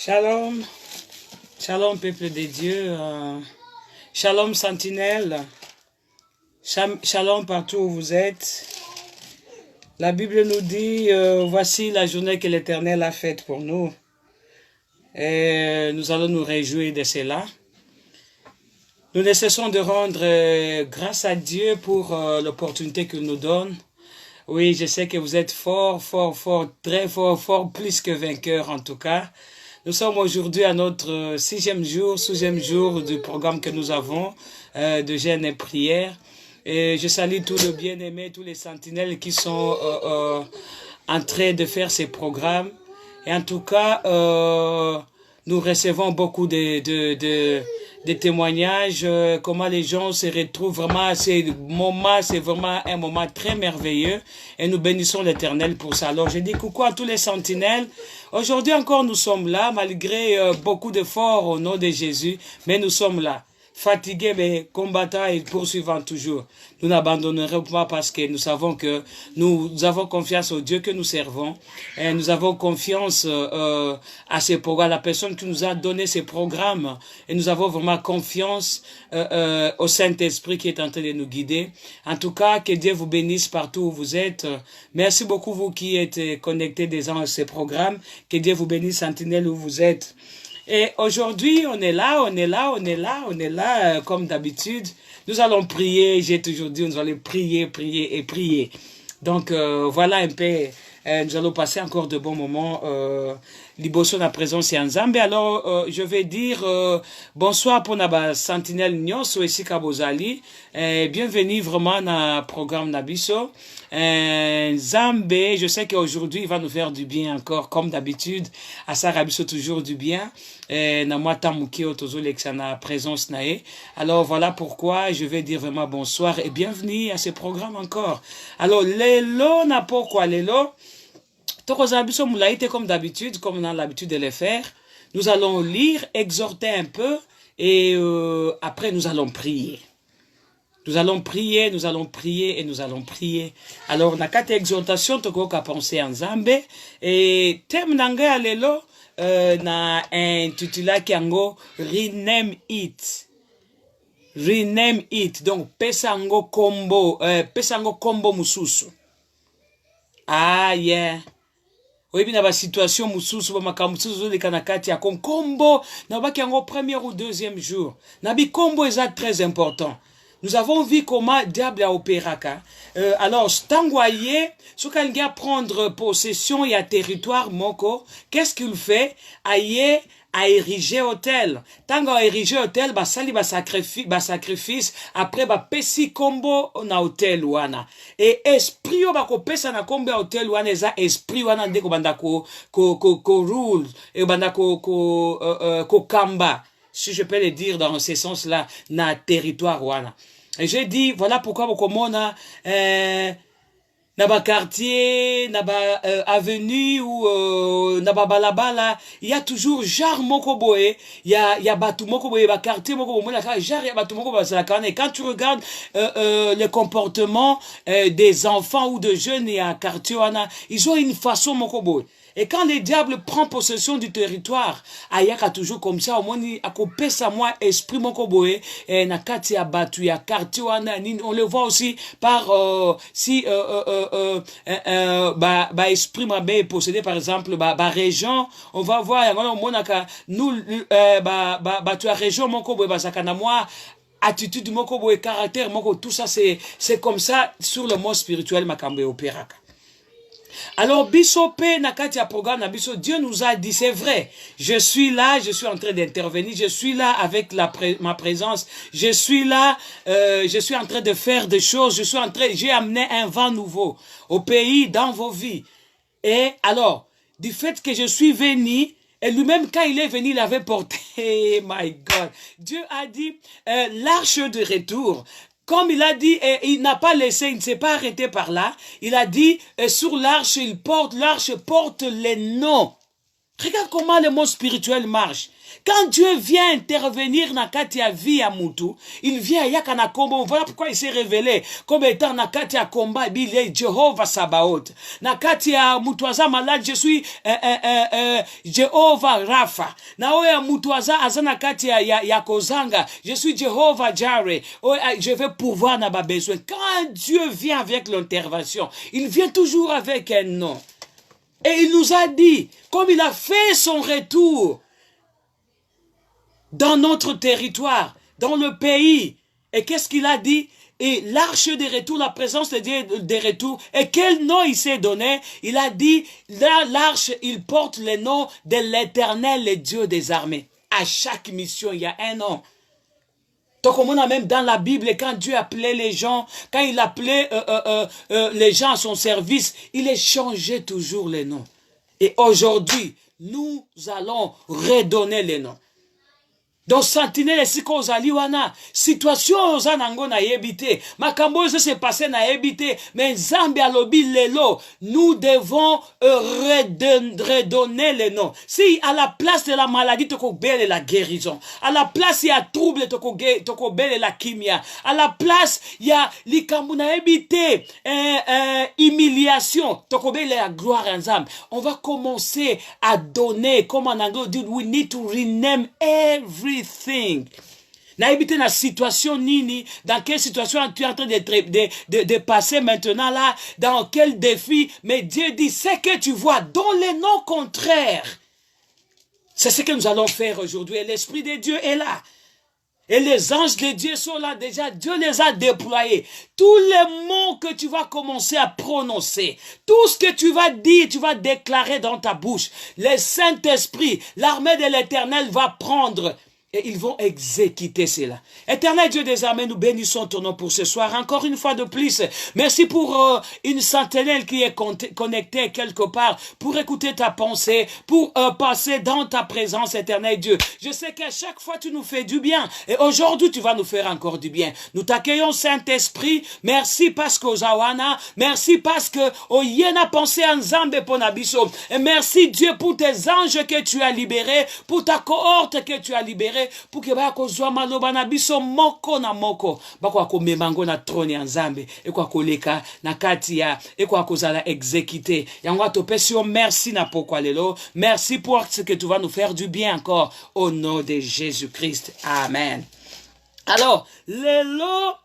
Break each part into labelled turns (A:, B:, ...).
A: Shalom, shalom peuple de Dieu, shalom sentinelle, shalom partout où vous êtes. La Bible nous dit, voici la journée que l'Éternel a faite pour nous. Et nous allons nous réjouir de cela. Nous ne cessons de rendre grâce à Dieu pour l'opportunité qu'il nous donne. Oui, je sais que vous êtes fort, très fort, plus que vainqueurs en tout cas. Nous sommes aujourd'hui à notre sixième jour du programme que nous avons de jeûne et prière. Et je salue tous les bien-aimés, tous les sentinelles qui sont en train de faire ces programmes. Et en tout cas, nous recevons beaucoup de témoignages, comment les gens se retrouvent vraiment, c'est vraiment un moment très merveilleux et nous bénissons l'Éternel pour ça. Alors je dis coucou à tous les sentinelles. Aujourd'hui encore nous sommes là, malgré beaucoup d'efforts au nom de Jésus, mais nous sommes là. Fatigués mais combattants et poursuivants toujours. Nous n'abandonnerons pas parce que nous savons que nous avons confiance au Dieu que nous servons et nous avons confiance à ces programmes, la personne qui nous a donné ces programmes et nous avons vraiment confiance au Saint-Esprit qui est en train de nous guider. En tout cas, que Dieu vous bénisse partout où vous êtes. Merci beaucoup vous qui êtes connectés déjà à ces programmes. Que Dieu vous bénisse, sentinelle où vous êtes. Et aujourd'hui, on est là, comme d'habitude. Nous allons prier, j'ai toujours dit, nous allons prier. Donc, voilà un peu, nous allons passer encore de bons moments. Liboso na présence en Zambie. Alors, je vais dire bonsoir pour naba sentinelle nyonso esika bozali. Bienvenue vraiment na programme Nabiso. Zambé, je sais qu'aujourd'hui il va nous faire du bien encore, comme d'habitude. À Sarabiso toujours du bien. Na mwata mukio tozo na présence nae. Alors voilà pourquoi je vais dire vraiment bonsoir et bienvenue à ce programme encore. Alors lelo na pourquoi lelo. Comme d'habitude, comme on a l'habitude de le faire, nous allons lire, exhorter un peu et après nous allons prier. Nous allons prier. Alors, na kati exhortation, toko ka penser en Zambé et thème nanga lelo na intitula kiango rename it. Rename it. Donc pesango kombo mususu. Ah yeah. Oui, bien, la situation mususu, makamususu, les kanakati, ya kombo, na baki yango premier ou deuxième jour. Nabi kombo est très important. Nous avons vu comment diable a opéré. Alors, Stangwaye, ce qu'il vient prendre possession et à territoire moko, qu'est-ce qu'il fait? Aïe, a érigé hôtel. Tango a érigé hôtel, ba sali ba sacrifice, après ba pesi kombo na hôtel wana. Et esprit ba ko pesa na kombo hôtel wana eza esprit wana ndeko banda ko rule et banda ko kamba. Si je peux le dire dans ce sens-là, na territoire wana. Et j'ai dit, voilà pourquoi bokomona na ba quartier, na ba avenue ou na ba balabala, il y a toujours jar moko boye, il y a batu moko boye, ba quartier moko boye, la jar ya batu moko boye, et quand tu regardes le comportement des enfants ou de jeunes et à quartier wana, ils ont une façon moko boye. Et quand le diable prend possession du territoire, ayaka toujours comme ça, au moins, akopesa moi esprit moko boye, na kati ya batu ya quartier wana, on le voit aussi par esprit mabe est possédé par exemple région, on va voir on monaka nous batu ya région moko boye basaka na moi attitude moko boye caractère moko, tout ça c'est comme ça sur le mode spirituel makambe opéraka. Alors, Bisopé, Nakati a programme, Nabiso, Dieu nous a dit, c'est vrai, je suis là, je suis en train d'intervenir, je suis là avec ma présence, je suis là, je suis en train de faire des choses, j'ai amené un vent nouveau au pays, dans vos vies. Et alors, du fait que je suis venu, et lui-même, quand il est venu, il avait porté, my God, Dieu a dit, l'arche de retour. Comme il a dit, il n'a pas laissé, il ne s'est pas arrêté par là. Il a dit, sur l'arche, l'arche porte les noms. Regarde comment le monde spirituel marche. Quand Dieu vient intervenir dans Katia vie à Moutou, il vient à Yakana Kombo. Voilà pourquoi il s'est révélé comme étant na Katia Komba, il est Jehovah Sabaoth. Na Katia Moutouaza malade, je suis Jehovah Rapha. Na Oya Moutouaza azana Katia Yakozanga, je suis Jehovah Jireh. Je vais pouvoir na ba besoin. Quand Dieu vient avec l'intervention, il vient toujours avec un nom. Et il nous a dit, comme il a fait son retour dans notre territoire, dans le pays, et qu'est-ce qu'il a dit? Et l'arche des retours, la présence de Dieu des retours, et quel nom il s'est donné? Il a dit, l'arche, il porte le nom de l'Éternel, le Dieu des armées. À chaque mission, il y a un nom. Donc, on a même dans la Bible, quand Dieu appelait les gens, quand il appelait les gens à son service, il échangeait toujours les noms. Et aujourd'hui, nous allons redonner les noms. Donc, sentinelle, si qu'on a wana, situation oza nango na yebite, makambo se passé na yebite, mais Zambi alobi lelo, nous devons redonner les noms. Si à la place de la maladie, toko belle la guérison, à la place il y a trouble, toko belle la kimia, à la place il y a likambu na yebite, humiliation, toko belle la gloire en Zambi. On va commencer à donner, comme en anglais dit, we need to rename everything. Naïbité na situation nini, dans quelle situation tu es en train de passer maintenant là, dans quel défi, mais Dieu dit, c'est que tu vois, dans les noms contraires. C'est ce que nous allons faire aujourd'hui, et l'Esprit de Dieu est là. Et les anges de Dieu sont là déjà, Dieu les a déployés. Tous les mots que tu vas commencer à prononcer, tout ce que tu vas dire, tu vas déclarer dans ta bouche, le Saint-Esprit, l'armée de l'Éternel va prendre. Et ils vont exécuter cela. Éternel Dieu des armées, nous bénissons ton nom pour ce soir. Encore une fois de plus, merci pour une sentinelle qui est connectée quelque part, pour écouter ta pensée, pour passer dans ta présence, éternel Dieu. Je sais qu'à chaque fois tu nous fais du bien. Et aujourd'hui tu vas nous faire encore du bien. Nous t'accueillons Saint-Esprit. Merci parce que Ozawana. Merci parce que Oyena pensé en Zambé Ponabiso. Et merci Dieu pour tes anges que tu as libérés, pour ta cohorte que tu as libérée. Pour que bako zwa maloba na biso moko na moko bako akomemango na trône ya Nzambe et kwa koleka na kati ya et kwa kozala exécuter yango atopesi yo merci na pokwa lelo. Merci pour ce que tu vas nous faire du bien encore au nom de Jésus-Christ. Amen. Alors lelo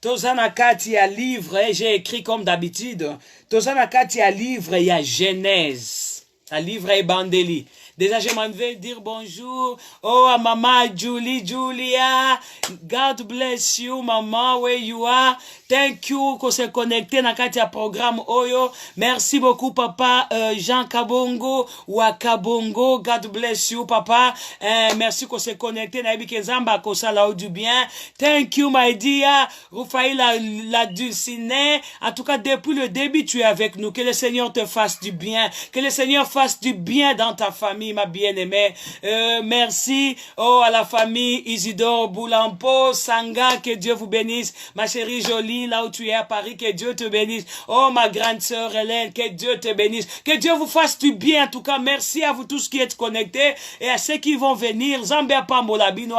A: tozana kati ya livre, j'ai écrit comme d'habitude, tozana kati ya livre ya Genèse, un livre Ebandeli. Déjà, je m'en vais dire bonjour. Oh, à maman Julia. God bless you, maman, where you are. Thank you qu'on s'est connecté dans le programme Oyo. Merci beaucoup, papa Jean Kabongo ou à Kabongo. God bless you, papa. Merci qu'on s'est connecté dans Ibikezamba, qu'on s'est là du bien. Thank you, my dear. Rufaï la Dulciné. En tout cas, depuis le début, tu es avec nous. Que le Seigneur te fasse du bien. Que le Seigneur fasse du bien dans ta famille, ma bien-aimée. Merci à la famille Isidore Boulampo, Sanga, que Dieu vous bénisse. Ma chérie jolie, là où tu es à Paris, que Dieu te bénisse. Oh, ma grande sœur Hélène, que Dieu te bénisse. Que Dieu vous fasse du bien. En tout cas, merci à vous tous qui êtes connectés et à ceux qui vont venir. Zambia Pambolabino,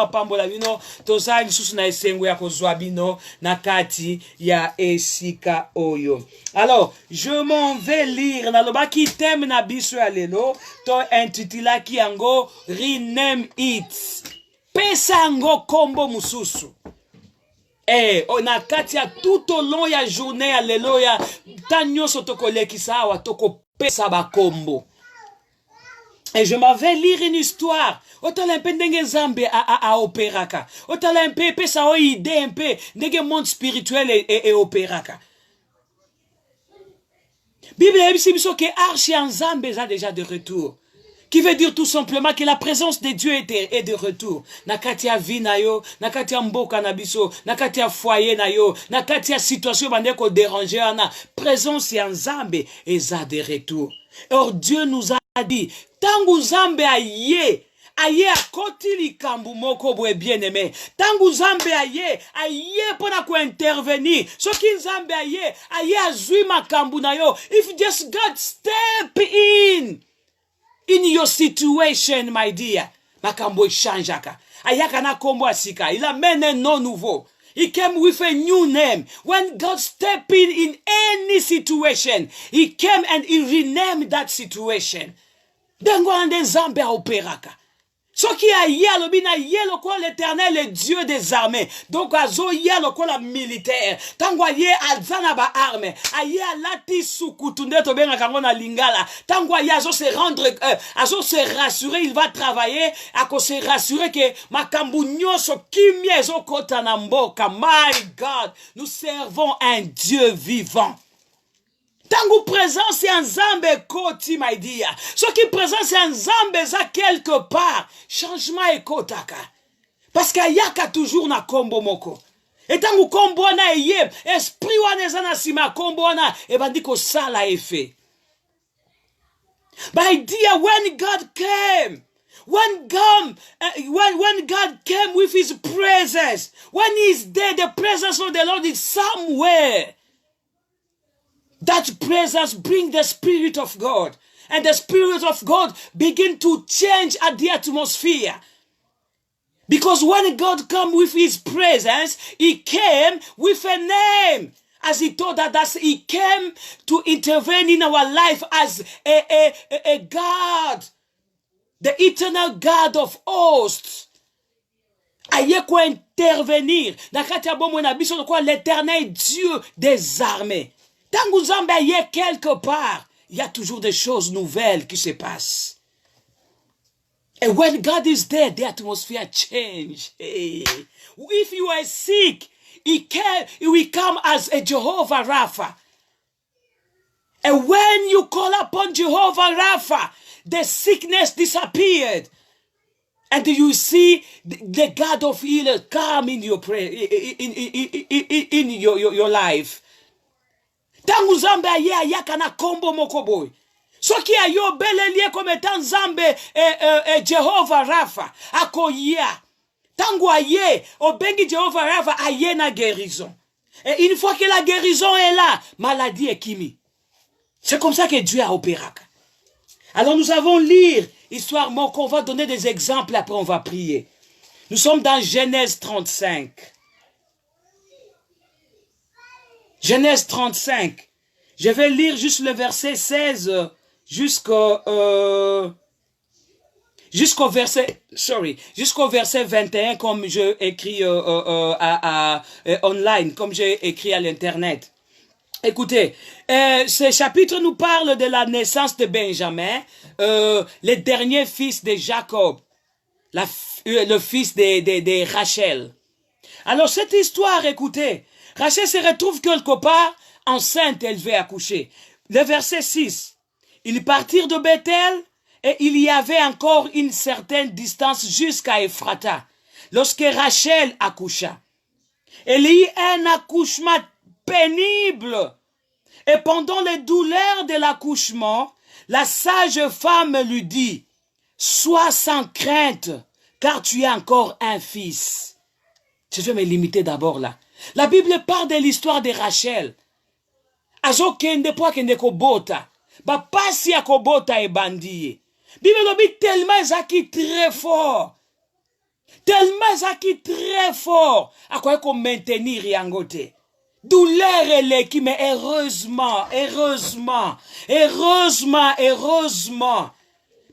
A: Tosa Lisusu na Esengo ya Kozwabino, Nakati ya Esika Oyo. Alors, je m'en vais lire dans le bas qui t'aime na biso alelo, to intitula ki yango rename it. Pesa yango kombo mususu. Na kati ya tout au long ya journée alelo ya tanyo sotokolekisa wa toko pesa ba kombo. Et je m'en vais lire une histoire. Otala un peu ndenge Nzambe a opéraka. Otala un peu pesa o idée un peu ndenge monde spirituel et opéraka. Bible dit que Arche Nzambe est déjà de retour. Qui veut dire tout simplement que la présence de Dieu est de retour. Nakati ya vie na yo, nakati ya mboka na biso, nakati ya foyer na yo, nakati ya situation bande ko déranger ana. Présence ya Nzambe est de retour. Or Dieu nous a dit, tangu Nzambe aye akoti likambu moko boye bien-aimé. Tangu Nzambe aye pona ko intervenir. Soki Nzambe aye azui makambu na yo. If just God step in. In your situation, my dear, makambo changeaka. Ayaka na kombo asika. Il amène un nom nouveau. He came with a new name. When God stepped in any situation, He came and He renamed that situation. Dengo ande Nzambe a operaka. Ce qui a yé lobina yé loko l'Éternel est Dieu des armées. Donc azo yé loko la militaire. Tango yé alzana ba arme. Aye alati sukutunde to benga kangona lingala. Tango yé azo se rendre, azo se rassurer, il va travailler. Ako se rassurer que makambu nyoso kimye zo kota na mboka. My God, nous servons un Dieu vivant. Tangu présence en Nzambe koti my dear. Ce qui présence en Nzambe za quelque part. Changement e kotaka. Parce que yaka toujours na kombo moko. Et tangu kombo na eye. Esprit wane zana sima kombo na. E bandiko sala efe. My dear, when God came. When God came with His presence. When He is there, the presence of the Lord is somewhere. That presence brings the Spirit of God. And the Spirit of God begin to change at the atmosphere. Because when God comes with His presence, He came with a name. As He told us, He came to intervene in our life as a God. The eternal God of hosts. Aye ko intervenir. Nakati abomo na biso ko l'Éternel Dieu des armées. Tangu Nzambe aye quelque part, il y a toujours des choses nouvelles qui se passent. And when God is there, the atmosphere changes. Hey. If you are sick, He will come as a Jehovah Rapha. And when you call upon Jehovah Rapha, the sickness disappeared. And you see the God of healer come in your prayer, in your life. Tangu Nzambe aye ayaka na kombo mokoboy. Soki ayo belelie comme étant Nzambe Jehovah Rapha akoya. Tangu aye obengi Jehovah Rapha aye na guérison. Et une fois que la guérison est là, maladie est kimi. C'est comme ça que Dieu a opéré. Alors nous allons lire histoire qu'on va donner des exemples après on va prier. Nous sommes dans Genèse 35. Genèse 35. Je vais lire juste le verset 16 jusqu'au verset 21 comme je écris online, comme j'ai écrit à l'internet. Écoutez, ce chapitre nous parle de la naissance de Benjamin, le dernier fils de Jacob, le fils de Rachel. Alors cette histoire, écoutez, Rachel se retrouve quelque part enceinte, elle veut accoucher. Le verset 6. Ils partirent de Bethel et il y avait encore une certaine distance jusqu'à Ephrata. Lorsque Rachel accoucha, elle eut un accouchement pénible. Et pendant les douleurs de l'accouchement, la sage femme lui dit, « Sois sans crainte, car tu as encore un fils. » Je vais me limiter d'abord là. La Bible parle de l'histoire de Rachel. Azo kende po kende kobota. Ba pasi ya kobota e bandie. Bible lobi tellement zaki très fort. Tellement zaki très fort. A quoi qu'on maintenir yangote. Douleur elle qui mais heureusement.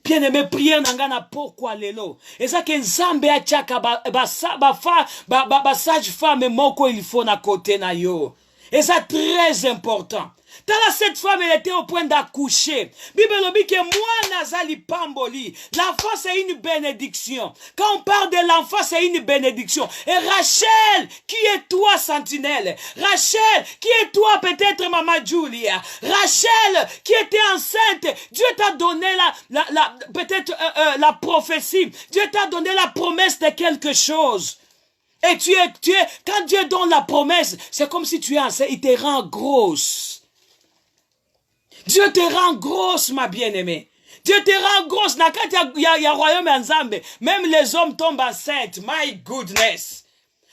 A: Bien-aimé, prière nangana pourquoi lelo. Et ça que Nzambe a tchaka ba sage femme moko il faut na côté na yo. Et ça très important. Tala cette femme elle était au point d'accoucher. Bible dit que moi nazali pamboli. L'enfant c'est une bénédiction. Quand on parle de l'enfant c'est une bénédiction. Et Rachel, qui est toi sentinelle? Rachel, qui est toi peut-être maman Julia? Rachel, qui était enceinte. Dieu t'a donné peut-être la prophétie. Dieu t'a donné la promesse de quelque chose. Et tu es, quand Dieu donne la promesse, c'est comme si tu es enceinte, il te rend grosse. Dieu te rend grosse, ma bien-aimée. Dieu te rend grosse. Il y a royaume en Nzambe. Même les hommes tombent enceintes. My goodness.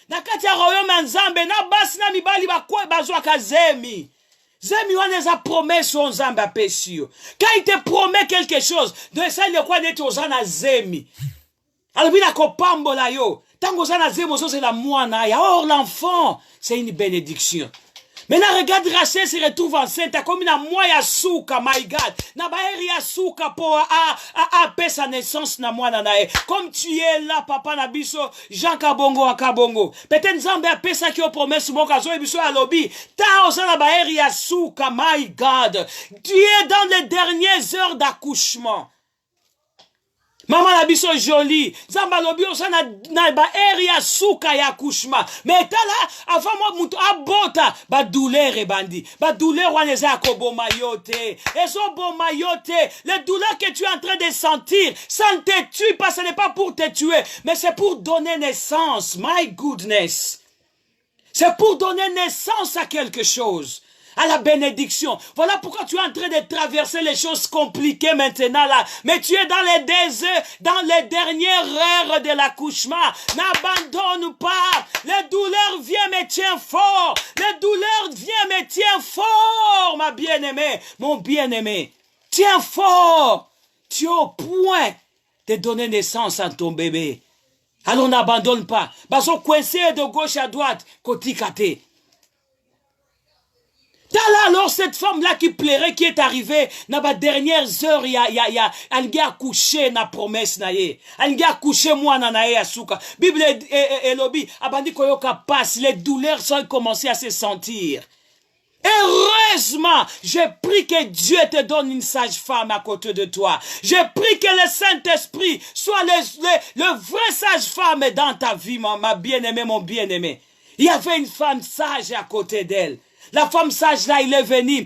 A: Nakati ya royaume en Nzambe, na basi na mibali bakwe bazwa kazemi. Zemi wana eza promesse o Nzambe apesi yo. Quand il te promet quelque chose, de ça le quoi neti oza na zemi. Alors bina kopambola yo. Tango oza na zemi ozo c'est la mwana ya. Or l'enfant, c'est une bénédiction. Maintenant regarde Rachel se retrouve enceinte comme une moya souka, my God. Na baeri ya souka pour a sa naissance na mwana nae. Comme tu es là papa na biso Jean Kabongo a Kabongo. Peut-être Nzambe a pesa ki o promesse moka zo biso ya lobi. Ta osa na baeri ya souka, my God. Tu es dans les dernières heures d'accouchement. Maman la biso jolie, Zamba lobi osa na ba area souka ya accouchement. Mais tala avant moi mutu abota ba douleur e bandi. Ba douleur wana eza koboma yote. Ezo boma yote. Les douleurs que tu es en train de sentir, ça ne te tue pas, ce n'est pas pour te tuer, mais c'est pour donner naissance. My goodness. C'est pour donner naissance à quelque chose. À la bénédiction. Voilà pourquoi tu es en train de traverser les choses compliquées maintenant là. Mais tu es dans les déserts, dans les dernières heures de l'accouchement. N'abandonne pas. Les douleurs viennent mais tiens fort. Les douleurs viennent mais tiens fort, ma bien-aimée, mon bien-aimé. Tiens fort. Tu es au point de donner naissance à ton bébé. Alors n'abandonne pas. Baso coincé de gauche à droite, côté kate. T'as alors cette femme-là qui plairait, qui est arrivée dans les dernières heures, elle a accouché na promesse na ye. Elle a accouché moi na nae asuka. Bible et lobby, abandi koyoka passe, les douleurs sont commencées à se sentir. Heureusement, j'ai pris que Dieu te donne une sage-femme à côté de toi. J'ai pris que le Saint-Esprit soit le vrai sage-femme dans ta vie, ma bien-aimée, mon bien-aimé. Il y avait une femme sage à côté d'elle. La femme sage là, elle est venue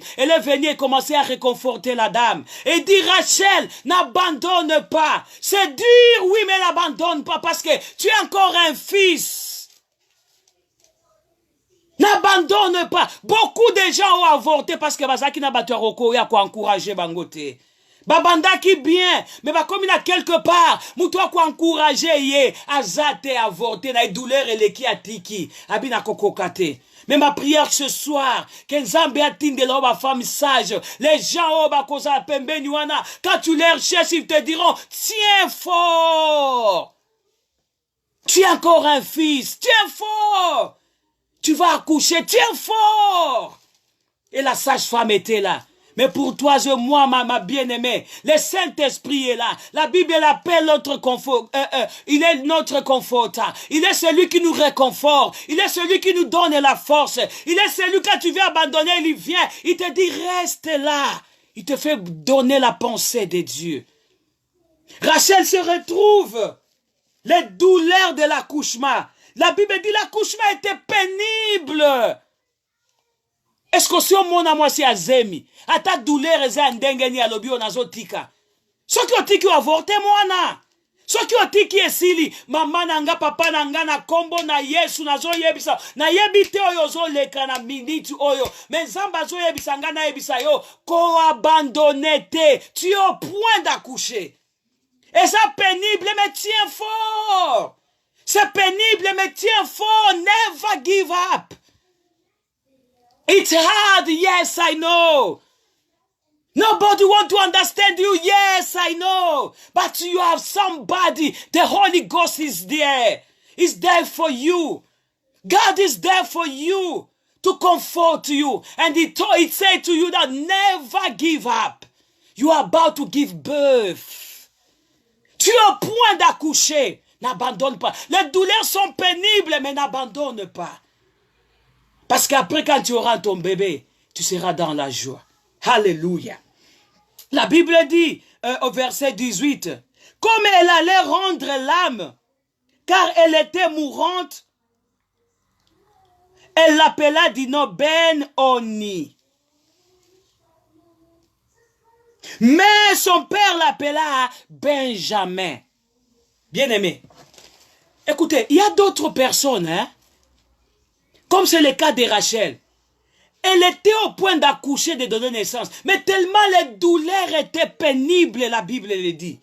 A: et commençait à réconforter la dame. Et dit, Rachel, n'abandonne pas. C'est dur, oui, mais n'abandonne pas parce que tu es encore un fils. N'abandonne pas. Beaucoup de gens ont avorté parce que Bazaki n'a pas encouragé Bangote. Babanda qui bien, mais comme il a quelque part, moutoua ko encourager ye, azate avorté, na douleur et le qui a tiki, abina kokokate. Mais ma prière ce soir, que Nzambe atinde la femme sage, les gens au bakosa pembe niwana, quand tu les recherches, ils te diront, tiens fort. Tu es encore un fils, tiens fort. Tu vas accoucher, tiens fort. Et la sage-femme était là. Mais pour toi, moi, ma bien-aimée, le Saint-Esprit est là. La Bible l'appelle notre confort. Il est notre conforteur. Il est celui qui nous réconforte. Il est celui qui nous donne la force. Il est celui quand tu veux abandonner, il vient. Il te dit, reste là. Il te fait donner la pensée de Dieu. Rachel se retrouve. Les douleurs de l'accouchement. La Bible dit l'accouchement était pénible. Est-ce que si on mona moi si azemi, ata douleur eza ndenge ni alobi onazo tika. Soki otiki avorte mwana. Soki otiki esili, mama nanga papa nanga na kombo na Yesu nazo yebisa. Na yebite oyo zo leka na minute oyo. Mais Nzambe zo yebisa nga na yebisa yo ko abandonner te. Tu es au point d'accoucher. Et ça pénible mais tiens fort. C'est pénible mais tiens fort. Never give up. It's hard, yes, I know. Nobody want to understand you, yes, I know. But you have somebody, the Holy Ghost is there. He's there for you. God is there for you to comfort you. And he said to you that never give up. You are about to give birth. Tu es au point d'accoucher. N'abandonne pas. Les douleurs sont pénibles, mais n'abandonne pas. Parce qu'après, quand tu auras ton bébé, tu seras dans la joie. Alléluia. La Bible dit, au verset 18, comme elle allait rendre l'âme, car elle était mourante, elle l'appela Dino Ben Oni. Mais son père l'appela Benjamin. Bien-aimé. Écoutez, il y a d'autres personnes, hein. Comme c'est le cas de Rachel. Elle était au point d'accoucher, de donner naissance. Mais tellement les douleurs étaient pénibles, la Bible le dit.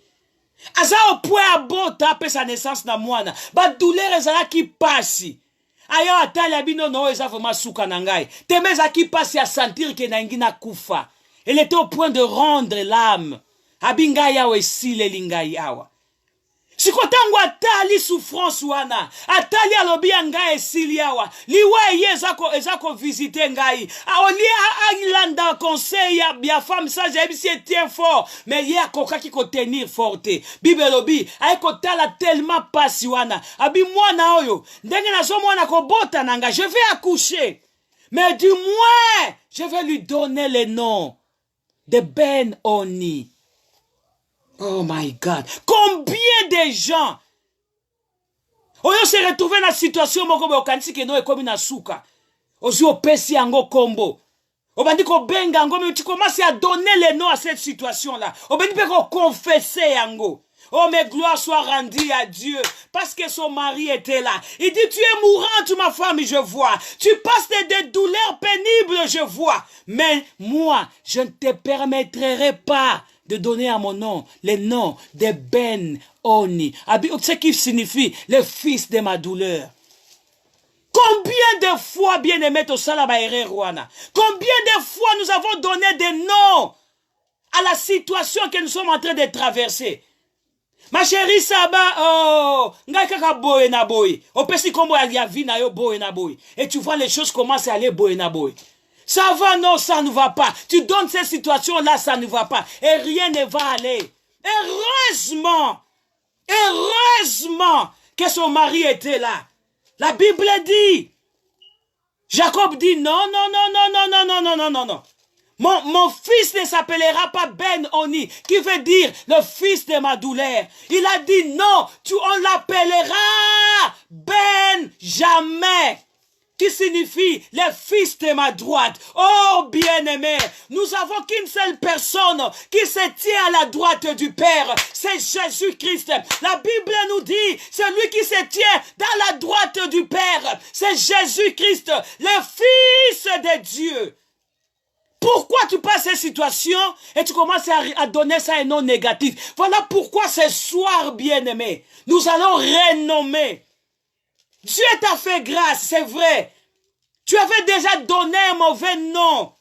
A: Asa au point à bota après sa naissance na moana. Ba douleur ezala qui passe. Aya atali abino no eza vraiment suka na ngai. Temeza ki passe à sentir que nangi na kufa. Elle était au point de rendre l'âme. Abinga yawe sile linga yawa. Sikotango atali souffrance wana. Atali alobi ngai esili yawa. Liwa ye ezako visiter ngai. Oli a conseil ya femme ça j'ai si tient fort. Mais ye akoka ki ko tenir forte. Bible lobi ayeko tala tellement pasi wana. Abi mwana oyo ndenge nazo mwana ko bota nanga je vais accoucher. Mais du moins je vais lui donner le nom de Ben Oni. Oh my God. Combien de gens oyo se retrouver dans la situation moko bo kanisi ke no ekomi na suka. Ozi opesi yango kombo. Obandi ko benga yango mais tu commences à donner les noms à cette situation là. Obandi pe ko confesser yango. Oh mais gloire soit rendue à Dieu parce que son mari était là. Il dit tu es mourante ma femme je vois. Tu passes des douleurs pénibles je vois. Mais moi je ne te permettrai pas de donner à mon nom le nom de Ben Oni. Ce qui signifie le fils de ma douleur. Combien de fois, bien-aimé, combien de fois nous avons donné des noms à la situation que nous sommes en train de traverser. Ma chérie Saba, oh, ngai kaka boy na boy. Opesi kombo ya vie na yo boy na boy. Et tu vois les choses commencent à aller boy na boy. Ça va, non, ça ne va pas. Tu donnes ces situations-là, ça ne va pas. Et rien ne va aller. Heureusement que son mari était là. La Bible dit, Jacob dit, non. Mon fils ne s'appellera pas Ben Oni, qui veut dire le fils de ma douleur. Il a dit, non, on l'appellera Ben jamais. Qui signifie le fils de ma droite. Oh bien-aimé, nous avons qu'une seule personne qui se tient à la droite du Père, c'est Jésus-Christ. La Bible nous dit, celui qui se tient dans la droite du Père, c'est Jésus-Christ, le Fils de Dieu. Pourquoi tu passes cette situation et tu commences à donner ça un nom négatif? Voilà pourquoi ce soir, bien-aimé, nous allons renommer. Dieu t'a fait grâce, c'est vrai. Tu avais déjà donné un mauvais nom.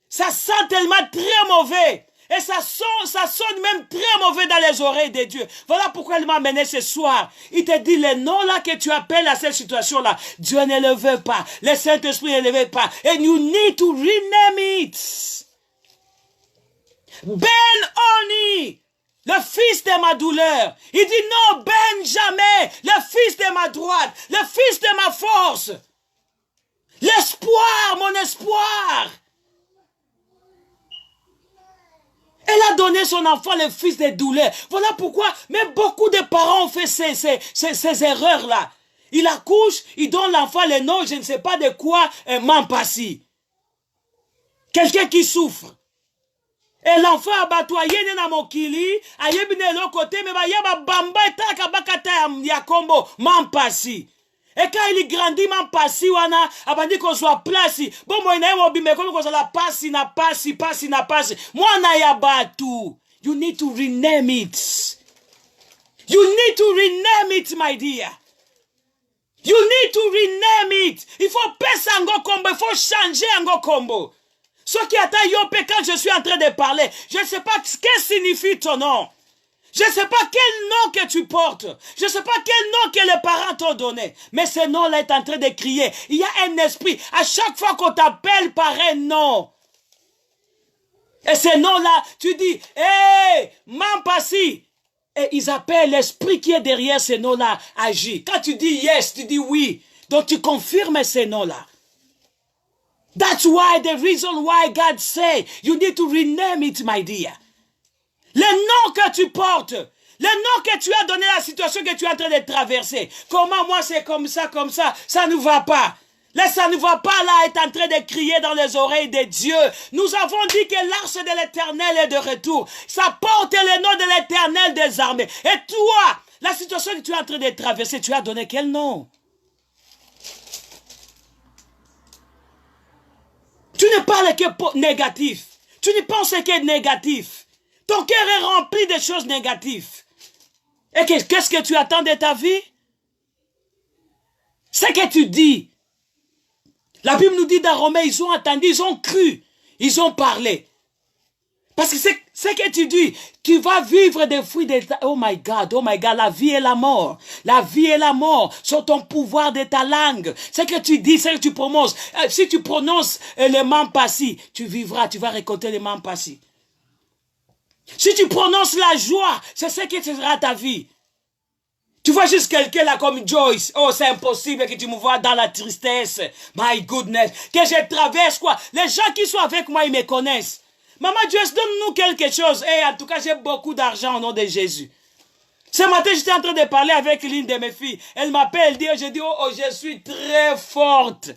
A: Ça sent tellement très mauvais. Et ça sonne même très mauvais dans les oreilles de Dieu. Voilà pourquoi il m'a amené ce soir. Il te dit les noms là que tu appelles à cette situation-là. Dieu ne le veut pas. Le Saint-Esprit ne le veut pas. And you need to rename it. Ben Oni. Le fils de ma douleur. Il dit non, Ben jamais. Le fils de ma droite. Le fils de ma force. L'espoir, mon espoir. Elle a donné son enfant le fils de douleur. Voilà pourquoi même beaucoup de parents ont fait ces erreurs-là. Il accouche, il donne l'enfant le nom, je ne sais pas de quoi, Mampasi. Quelqu'un qui souffre. Et l'enfant a batoyé na mokili, a yebine l'autre côté, mais ba yaba bamba etaka bakata ya kombo, Mampasi. Et quand il grandit, Mampasi wana, abandi qu'on soit place. Bon, moi, il y a comme qu'on soit la passe, na passe. Moi, na yabatu. You need to rename it. You need to rename it, my dear. You need to rename it. Il faut passer un combo, il faut changer un combo. Ce qui attend Yopé quand je suis en train de parler, je ne sais pas ce que signifie ton nom. Je ne sais pas quel nom que tu portes. Je ne sais pas quel nom que les parents t'ont donné. Mais ce nom-là est en train de crier. Il y a un esprit. À chaque fois qu'on t'appelle par un nom. Et ce nom-là, tu dis, hé, Mampasi. Et ils appellent l'esprit qui est derrière ce nom-là, agit. Quand tu dis yes, tu dis oui. Donc tu confirmes ce nom-là. That's why, the reason why God say, you need to rename it, my dear. Le nom que tu portes, le nom que tu as donné à la situation que tu es en train de traverser. Comment moi c'est comme ça, ça ne va pas. Là, ça ne va pas là est en train de crier dans les oreilles de Dieu. Nous avons dit que l'arche de l'Éternel est de retour. Ça porte le nom de l'Éternel des armées. Et toi, la situation que tu es en train de traverser, tu as donné quel nom? Tu ne parles que négatif. Tu ne penses que négatif. Ton cœur est rempli de choses négatives. Et qu'est-ce que tu attends de ta vie? Ce que tu dis La Bible nous dit dans Romains, ils ont attendu, ils ont cru, ils ont parlé. Parce que c'est ce que tu dis, tu vas vivre des fruits de ta... Oh my God, la vie et la mort. La vie et la mort sont ton pouvoir de ta langue. Ce que tu dis, ce que tu prononces. Si tu prononces les mampassi, tu vivras, tu vas récolter les mampassi. Si tu prononces la joie, c'est ce que sera ta vie. Tu vois juste quelqu'un là comme Joyce. Oh, c'est impossible que tu me vois dans la tristesse. My goodness. Que je traverse quoi. Les gens qui sont avec moi, ils me connaissent. Maman Joyce, donne-nous quelque chose. Et en tout cas, j'ai beaucoup d'argent au nom de Jésus. Ce matin, j'étais en train de parler avec l'une de mes filles. Elle m'appelle, je dis, oh, je suis très forte.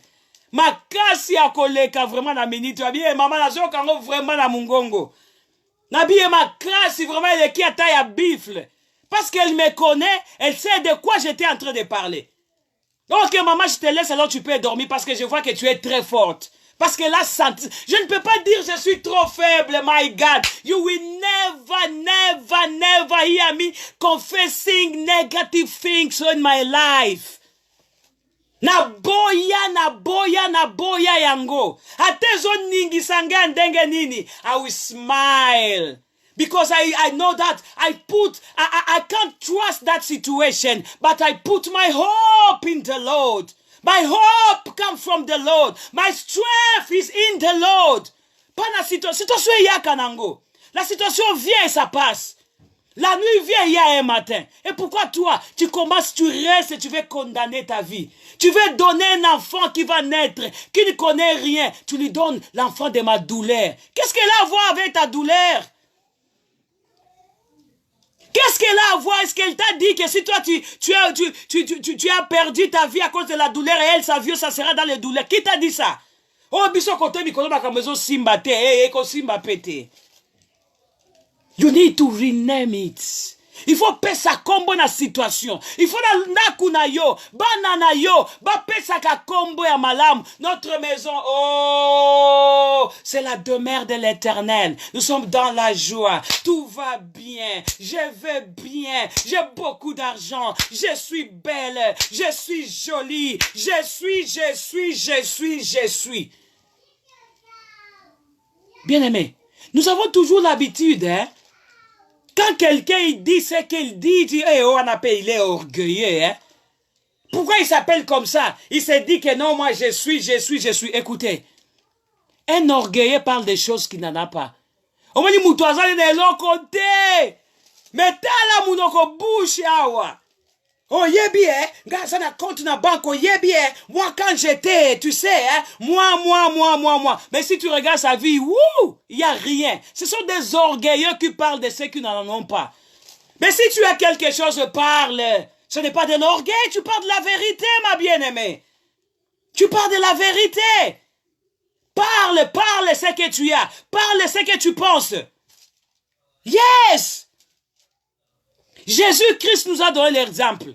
A: Ma casse ya koleka vraiment na minute. Bien, maman, la zo kango vraiment na mungongo. Nabiye ma casse vraiment elle est qui a taille à bifle. Parce qu'elle me connaît, elle sait de quoi j'étais en train de parler. Ok, maman, je te laisse, alors tu peux dormir parce que je vois que tu es très forte. Parce que là, je ne peux pas dire je suis trop faible, my God. You will never hear me confessing negative things in my life. Naboya yango. Atezo ningi sanga ndenge nini. I will smile. Because I know that I can't trust that situation, but I put my hope in the Lord. My hope comes from the Lord. My strength is in the Lord. Pas la situation yakanango. La situation vient et ça passe. La nuit vient, il y a un matin. Et pourquoi toi, tu commences, tu restes et tu veux condamner ta vie? Tu veux donner un enfant qui va naître, qui ne connaît rien. Tu lui donnes l'enfant de ma douleur. Qu'est-ce qu'elle a à voir avec ta douleur? Qu'est-ce qu'elle a à voir? Est-ce qu'elle t'a dit que si toi tu as perdu ta vie à cause de la douleur et elle, sa vie, ça sera dans les douleurs? Qui t'a dit ça? Oh, biso kote mikolo makambezo simba te, eko simba pete. You need to rename it. Il faut pesa kombo na situation. Il faut na kuna yo, banana yo, ba pesa ka kombo ya malam. Notre maison, oh, c'est la demeure de l'Éternel. Nous sommes dans la joie. Tout va bien. Je vais bien. J'ai beaucoup d'argent. Je suis belle. Je suis jolie. Je suis. Bien-aimé, nous avons toujours l'habitude, hein. Quand quelqu'un dit ce qu'il dit, tu dis, hey, oh, il est orgueilleux. Hein? Pourquoi il s'appelle comme ça? Il se dit que non, moi je suis. Écoutez, un orgueilleux parle des choses qu'il n'en a pas. On m'a dit, moutouazan est de l'autre côté. Mais t'as la mounoko bouche, awa. Oh, yebi, hein, ça n'a compte na banque, oh, yebi, moi quand j'étais, tu sais, hein, moi. Mais si tu regardes sa vie, il n'y a rien. Ce sont des orgueilleux qui parlent de ceux qui n'en ont pas. Mais si tu as quelque chose, parle. Ce n'est pas de l'orgueil, tu parles de la vérité, ma bien-aimée. Tu parles de la vérité. Parle ce que tu as. Parle ce que tu penses. Yes! Jésus-Christ nous a donné l'exemple.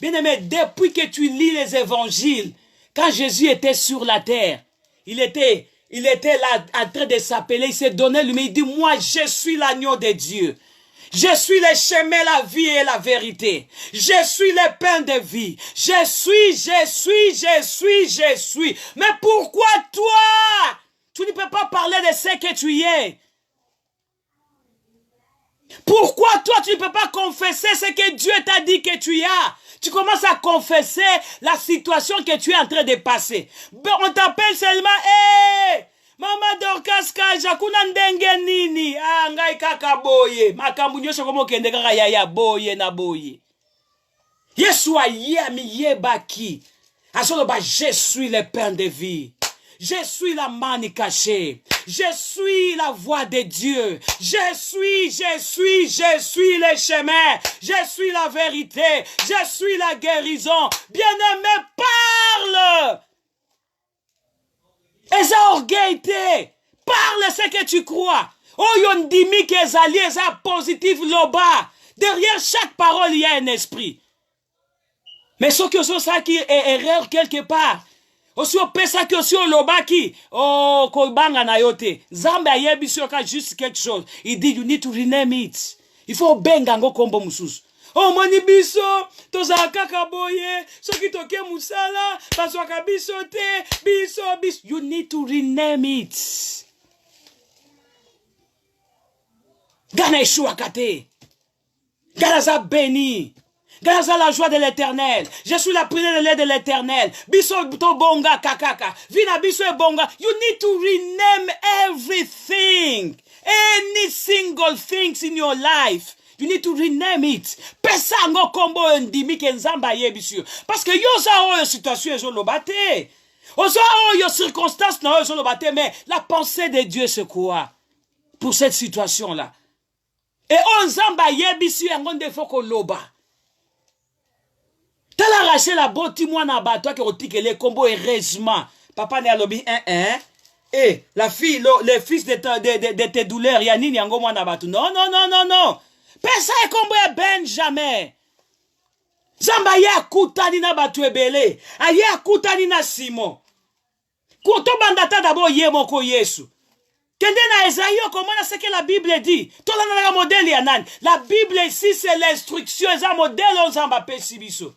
A: Bien-aimé, depuis que tu lis les évangiles, quand Jésus était sur la terre, il était là en train de s'appeler, il s'est donné lui-même, il dit, moi je suis l'agneau de Dieu. Je suis le chemin, la vie et la vérité. Je suis le pain de vie. Je suis. Mais pourquoi toi, tu ne peux pas parler de ce que tu es? Pourquoi toi, tu ne peux pas confesser ce que Dieu t'a dit que tu as? Tu commences à confesser la situation que tu es en train de passer. On t'appelle seulement, hey, Mama Dorcas Kaja, kuna ndenge nini? Ah, ngai kaka boye. Makambu nyosho komo kende kaka ya boye na boye. Yesu ayemi yebaki. Asolo ba, je suis le pain de vie. Je suis la manne cachée. Je suis la voix de Dieu. Je suis le chemin. Je suis la vérité. Je suis la guérison. Bien-aimé, parle. Et ça orgueil parle ce que tu crois. Oh, yon dimi que ezali, ça positif loba. Derrière chaque parole, il y a un esprit. Mais ce que c'est ça qui est erreur quelque part. Aussi pesa que si lobaki oh kobanga na yote Zambe ayebi si oka juste quelque chose. Il dit you need to rename it. Il faut benga ngo kombo mususu. Oh moni biso, tozaka kaboye, soki toke musala, baswaka biso te, biso. You need to rename it. Gana Yeshua kate. Gana béni. Grâce à la joie de l'éternel. Je suis la prière de l'aide de l'éternel. Biso to bonga kakaka. Vina biso e bonga. You need to rename everything. Any single things in your life. You need to rename it. Pesa ngo kombo ndimi ke nzamba yebisio. Parce que yo sa o situation ezo lobate. Ozo o yo circonstance na ezo lobate. Mais la pensée de Dieu c'est quoi? Pour cette situation-là. Et on nzamba yebisio ngonde foko loba. T'as arraché la botte, moi, na bateau, qui rotique les combos, heureusement. Papa n'est à l'obé, et la fille, le fils de tes douleurs, Yanni, yango, moi, na bateau. Non, non, non, non, non. Personne est combo, Benjamin. Zamba, ya koutani na bateau, ebele. Aye, koutani na Simon. Kouto bandata d'abord, ye moko yesu. Kende na Esaïe, comment ce que la Bible dit? Tout le modèle, yanan. La Bible ici, c'est l'instruction, c'est un modèle, on s'en va péter biso.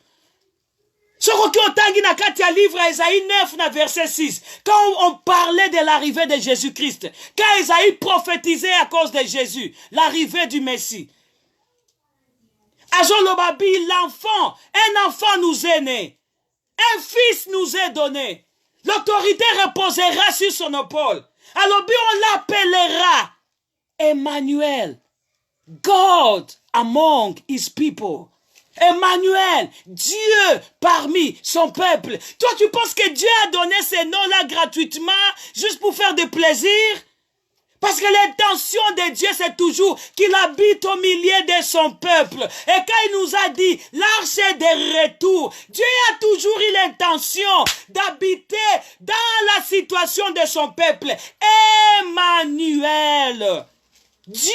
A: Livre Esaïe 9, verset 6, quand on parlait de l'arrivée de Jésus-Christ, quand Esaïe prophétisait à cause de Jésus, l'arrivée du Messie, l'enfant, un enfant nous est né, un fils nous est donné, l'autorité reposera sur son épaule, alors on l'appellera Emmanuel, God among his people. Emmanuel, Dieu parmi son peuple. Toi, tu penses que Dieu a donné ces noms-là gratuitement, juste pour faire des plaisirs? Parce que l'intention de Dieu, c'est toujours qu'il habite au milieu de son peuple. Et quand il nous a dit, l'arche est de retour, Dieu a toujours eu l'intention d'habiter dans la situation de son peuple. Emmanuel. Dieu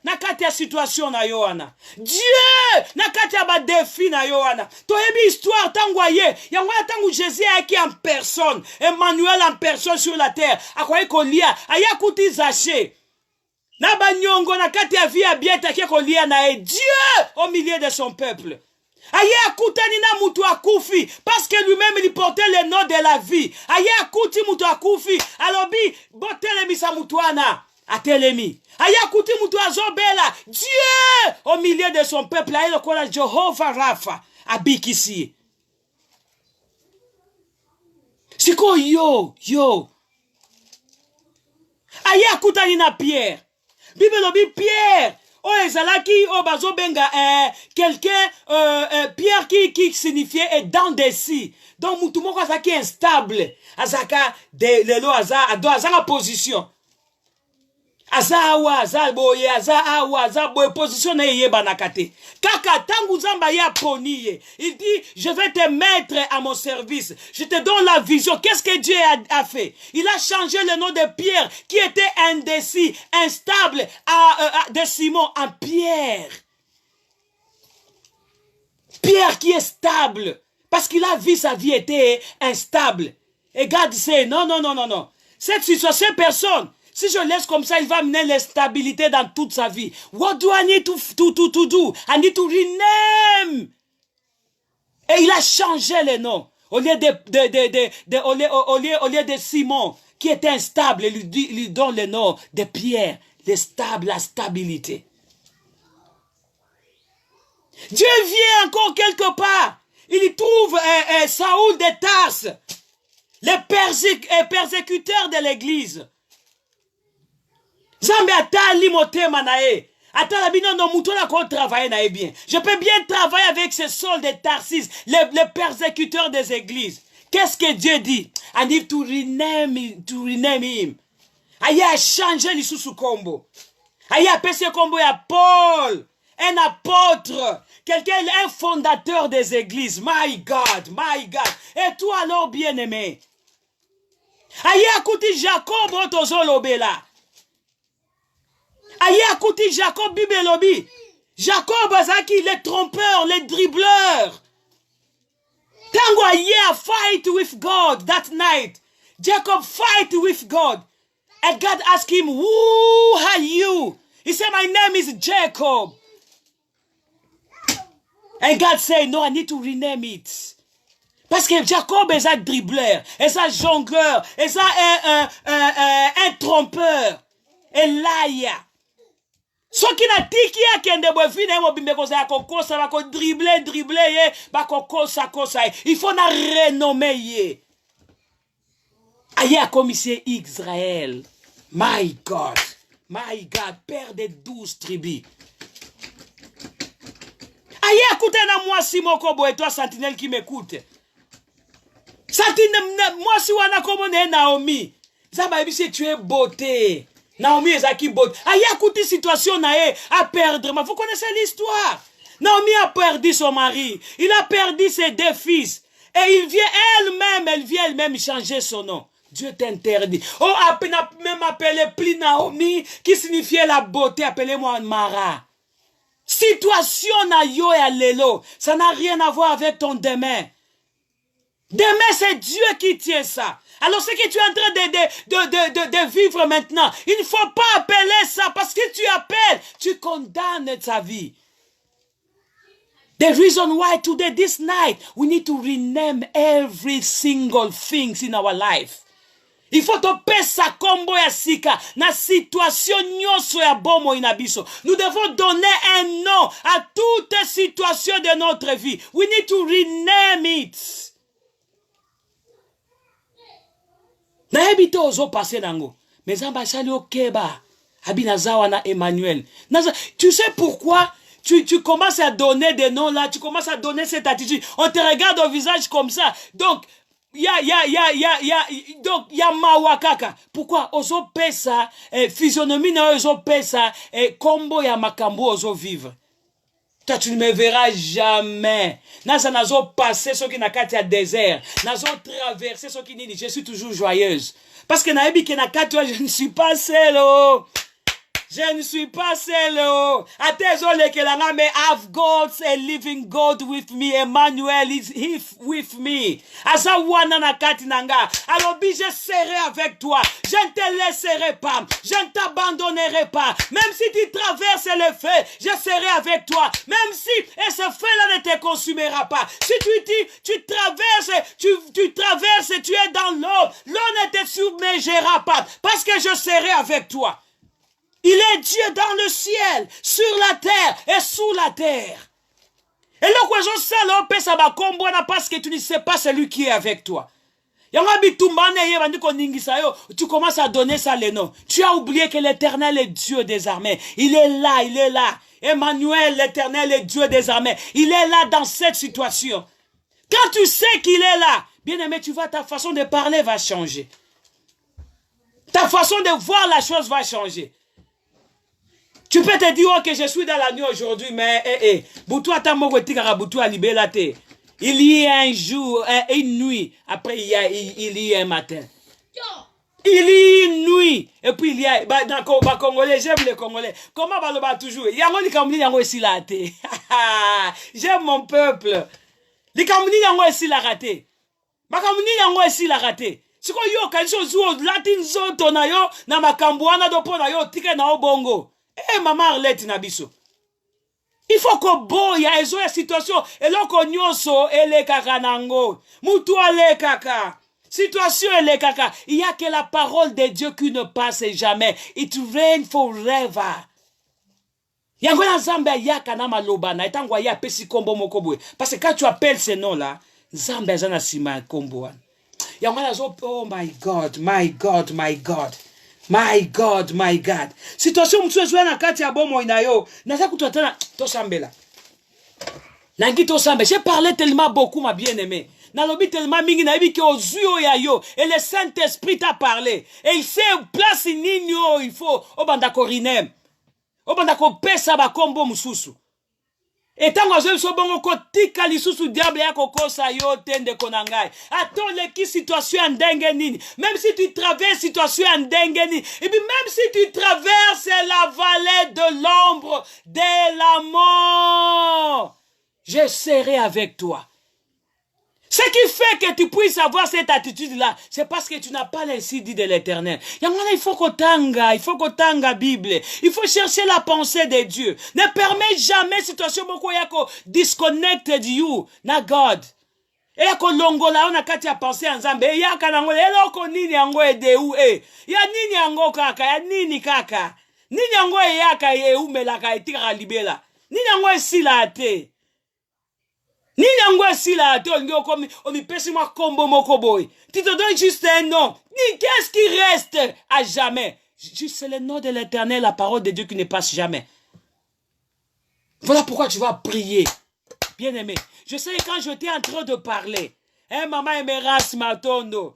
A: na kati ya situation na Yohana. Dieu na kati ya ba défi na Yohana. Toyebi histoire tangoye. Yangoya tangu Jésus aki en personne. Emmanuel en personne sur la terre. Akwaye kolia. Aya kuti zaché. Na ba nyongo na kati ya vie abieta ki kolia na e. Dieu au milieu de son peuple. Aya kutani na mutu akufi. Parce que lui-même il portait le nom de la vie. Aya kuti mutu akufi. Alobi botele misa mutuana. Atelemi. Aya kuti mutu azobela. Dieu au milieu de son peuple. Aya lokola Jehovah Rapha. Abikisi. Siko yo. Aya kutani na Pierre. Bible lobi Pierre. Oh ezalaki oh bazobenga quelqu'un Pierre qui signifiait est dans des si. Donc mutu moko azaki instable. Azaka de lelo azaka position. Azawa, azaboye, azaboye, position na yeba nakate. Kaka, tangu zamba ya poniye. Il dit, je vais te mettre à mon service. Je te donne la vision. Qu'est-ce que Dieu a fait? Il a changé le nom de Pierre, qui était indécis, instable, de Simon en Pierre. Pierre qui est stable. Parce qu'il a vu sa vie était instable. Et God dit, non. Cette situation, cette personne, si je laisse comme ça, il va amener l'instabilité dans toute sa vie. What do I need to do? I need to rename. Et il a changé le nom. Au lieu de Simon, qui était instable, il lui donne le nom de Pierre, la stabilité. Dieu vient encore quelque part. Il trouve Saoul de Tarse, le persécuteur de l'église. Zambe atali motema na e. Atala bino no mutola ko travailler na e bien. Je peux bien travailler avec ce Saul de Tarsis, le persécuteur des églises. Qu'est-ce que Dieu dit? I need to rename him. Aya changer l'isusu kombo. Aya pese kombo ya Paul, un apôtre, quelqu'un, un fondateur des églises. My God. Et toi alors bien-aimé. Aya kuti Jacob otozolobela. Aya kouti Jacob bibelobi. Jacob azaki les trompeurs, les dribbleurs. Tango a fight with God that night. Jacob fight with God. And God asked him, who are you? He said, my name is Jacob. And God say, no, I need to rename it. Parce que Jacob est un dribbleur, est un jongleur, est un trompeur. Et laïa. Ce qui n'a tiki à kende bofine mo bimbe kosa ko kosa ba ko dribbler ye ba ko kosa il faut na renommer ye. Aya commissaire Israël. My God, père des 12 tribus. Aya écoute na moi si moko bo et toi sentinelle qui m'écoute. Sentinelle moi si wana comme Naomi. Zaba ebisi tu es beauté. Naomi ezaki beauté. Aya écoute situation nae à perdre. Mais vous connaissez l'histoire. Naomi a perdu son mari. Il a perdu ses 2 fils. Et elle vient elle-même changer son nom. Dieu t'interdit. Oh, même appelé plus Naomi, qui signifiait la beauté, appelez-moi Mara. Situation na yo et lelo, ça n'a rien à voir avec ton demain. Demain, c'est Dieu qui tient ça. Alors, ce que tu es en train de vivre maintenant, il ne faut pas appeler ça, parce que tu appelles, tu condamnes ta vie. The reason why today, this night, we need to rename every single thing in our life. Il faut topper sa combo ya sika, na situation nyoso ya bomo inabiso. Nous devons donner un nom à toute situation de notre vie. We need to rename it. Na ebito ozo passé nango. Mais ambachali okeba. Abinazawa na Emmanuel. Tu sais pourquoi? Tu commences à donner des noms là, tu commences à donner cette attitude. On te regarde au visage comme ça. Donc, il y a mawakaka. Pourquoi? Ozo pesa, physionomie na ozo pesa, combo ya makambo ozo vivre. Toi, tu ne me verras jamais. Nasa nazo passer ce qui n'a qu'à à désert. Nazo traverser ce qui n'est. Je suis toujours joyeuse. Parce que naebi ke na katwa, je ne suis pas seule. Oh. Je ne suis pas seul. Mais I've got a living God with me. Emmanuel is with me. Alors, je serai avec toi. Je ne te laisserai pas. Je ne t'abandonnerai pas. Même si tu traverses le feu, je serai avec toi. Même si ce feu-là ne te consumera pas. Si tu traverses, tu es dans l'eau. L'eau ne te submergera pas. Parce que je serai avec toi. Il est Dieu dans le ciel, sur la terre et sous la terre. Et là, parce que tu ne sais pas celui qui est avec toi. Tu commences à donner ça les noms. Tu as oublié que l'Éternel est Dieu des armées. Il est là, il est là. Emmanuel, l'Éternel est Dieu des armées. Il est là dans cette situation. Quand tu sais qu'il est là, bien aimé, ta façon de parler va changer. Ta façon de voir la chose va changer. Tu peux te dire oh, que je suis dans la nuit aujourd'hui, mais il y a un jour, une nuit, après il y a un matin. Il y a une nuit, et puis il y a, Congolais, j'aime les Congolais. Comment va toujours? J'aime mon peuple. Les Camerounais, ici la raté. Ici la raté. Si yo kancho latin zoto na yo na makambuana do pona yo tike na obongo. Maman Arlette Nabiso. Il faut que boya ezo ya situation eloko nyonso ele kaka nango. Mutu ale kaka. Situation ele kaka. Il y a que la parole de Dieu qui ne passe jamais. It reigns forever. Yango na Zambia yaka na maloba na etangwa ya pesi kombo mokobwe. Parce que quand tu appelles ces noms là, Zambia zana sima kombo. Yango na zo oh my God, my God, my God. My God, my God. Situation mtu ezwe na kati ya bomo inayo. Naza kutotana to sambela. Nangi to sambe. J'ai parlé tellement beaucoup ma bien-aimée. Nalobi tellement mingi na ebi ke ozuyo ya yo. Et le Saint-Esprit t'a parlé. Et il sait place nino il faut obanda ko rinem. Obanda ko pesa ba kombo mususu. Et tant que je suis bon, kotika lisusu diable ya kokosa yo tende konangai. Attends les situation en dengue. Même si tu traverses situation en dengue. Et puis même si tu traverses la vallée de l'ombre de la mort, je serai avec toi. Ce qui fait que tu puisses avoir cette attitude-là, c'est parce que tu n'as pas l'ainsi dit de l'Éternel. Il faut qu'on tanga Bible. Il faut chercher la pensée de Dieu. Ne permets jamais situation moko yako disconnected you na God. Et yako longola on a kati ya pensée ensemble. Et yaka nango eloko nini yango edeu ya nini yango kaka, ya nini kaka. Nini yango yaka eumelaka etika libela. Nini yango esila te. Ni n'angwa si la tongo comme on y pèse moi combo moko boy. Tu te donnes juste un nom. Ni qu'est-ce qui reste à jamais? Juste c'est le nom de l'Éternel, la parole de Dieu qui ne passe jamais. Voilà pourquoi tu vas prier. Bien aimé. Je sais quand j'étais en train de parler. Maman Emeras Matondo.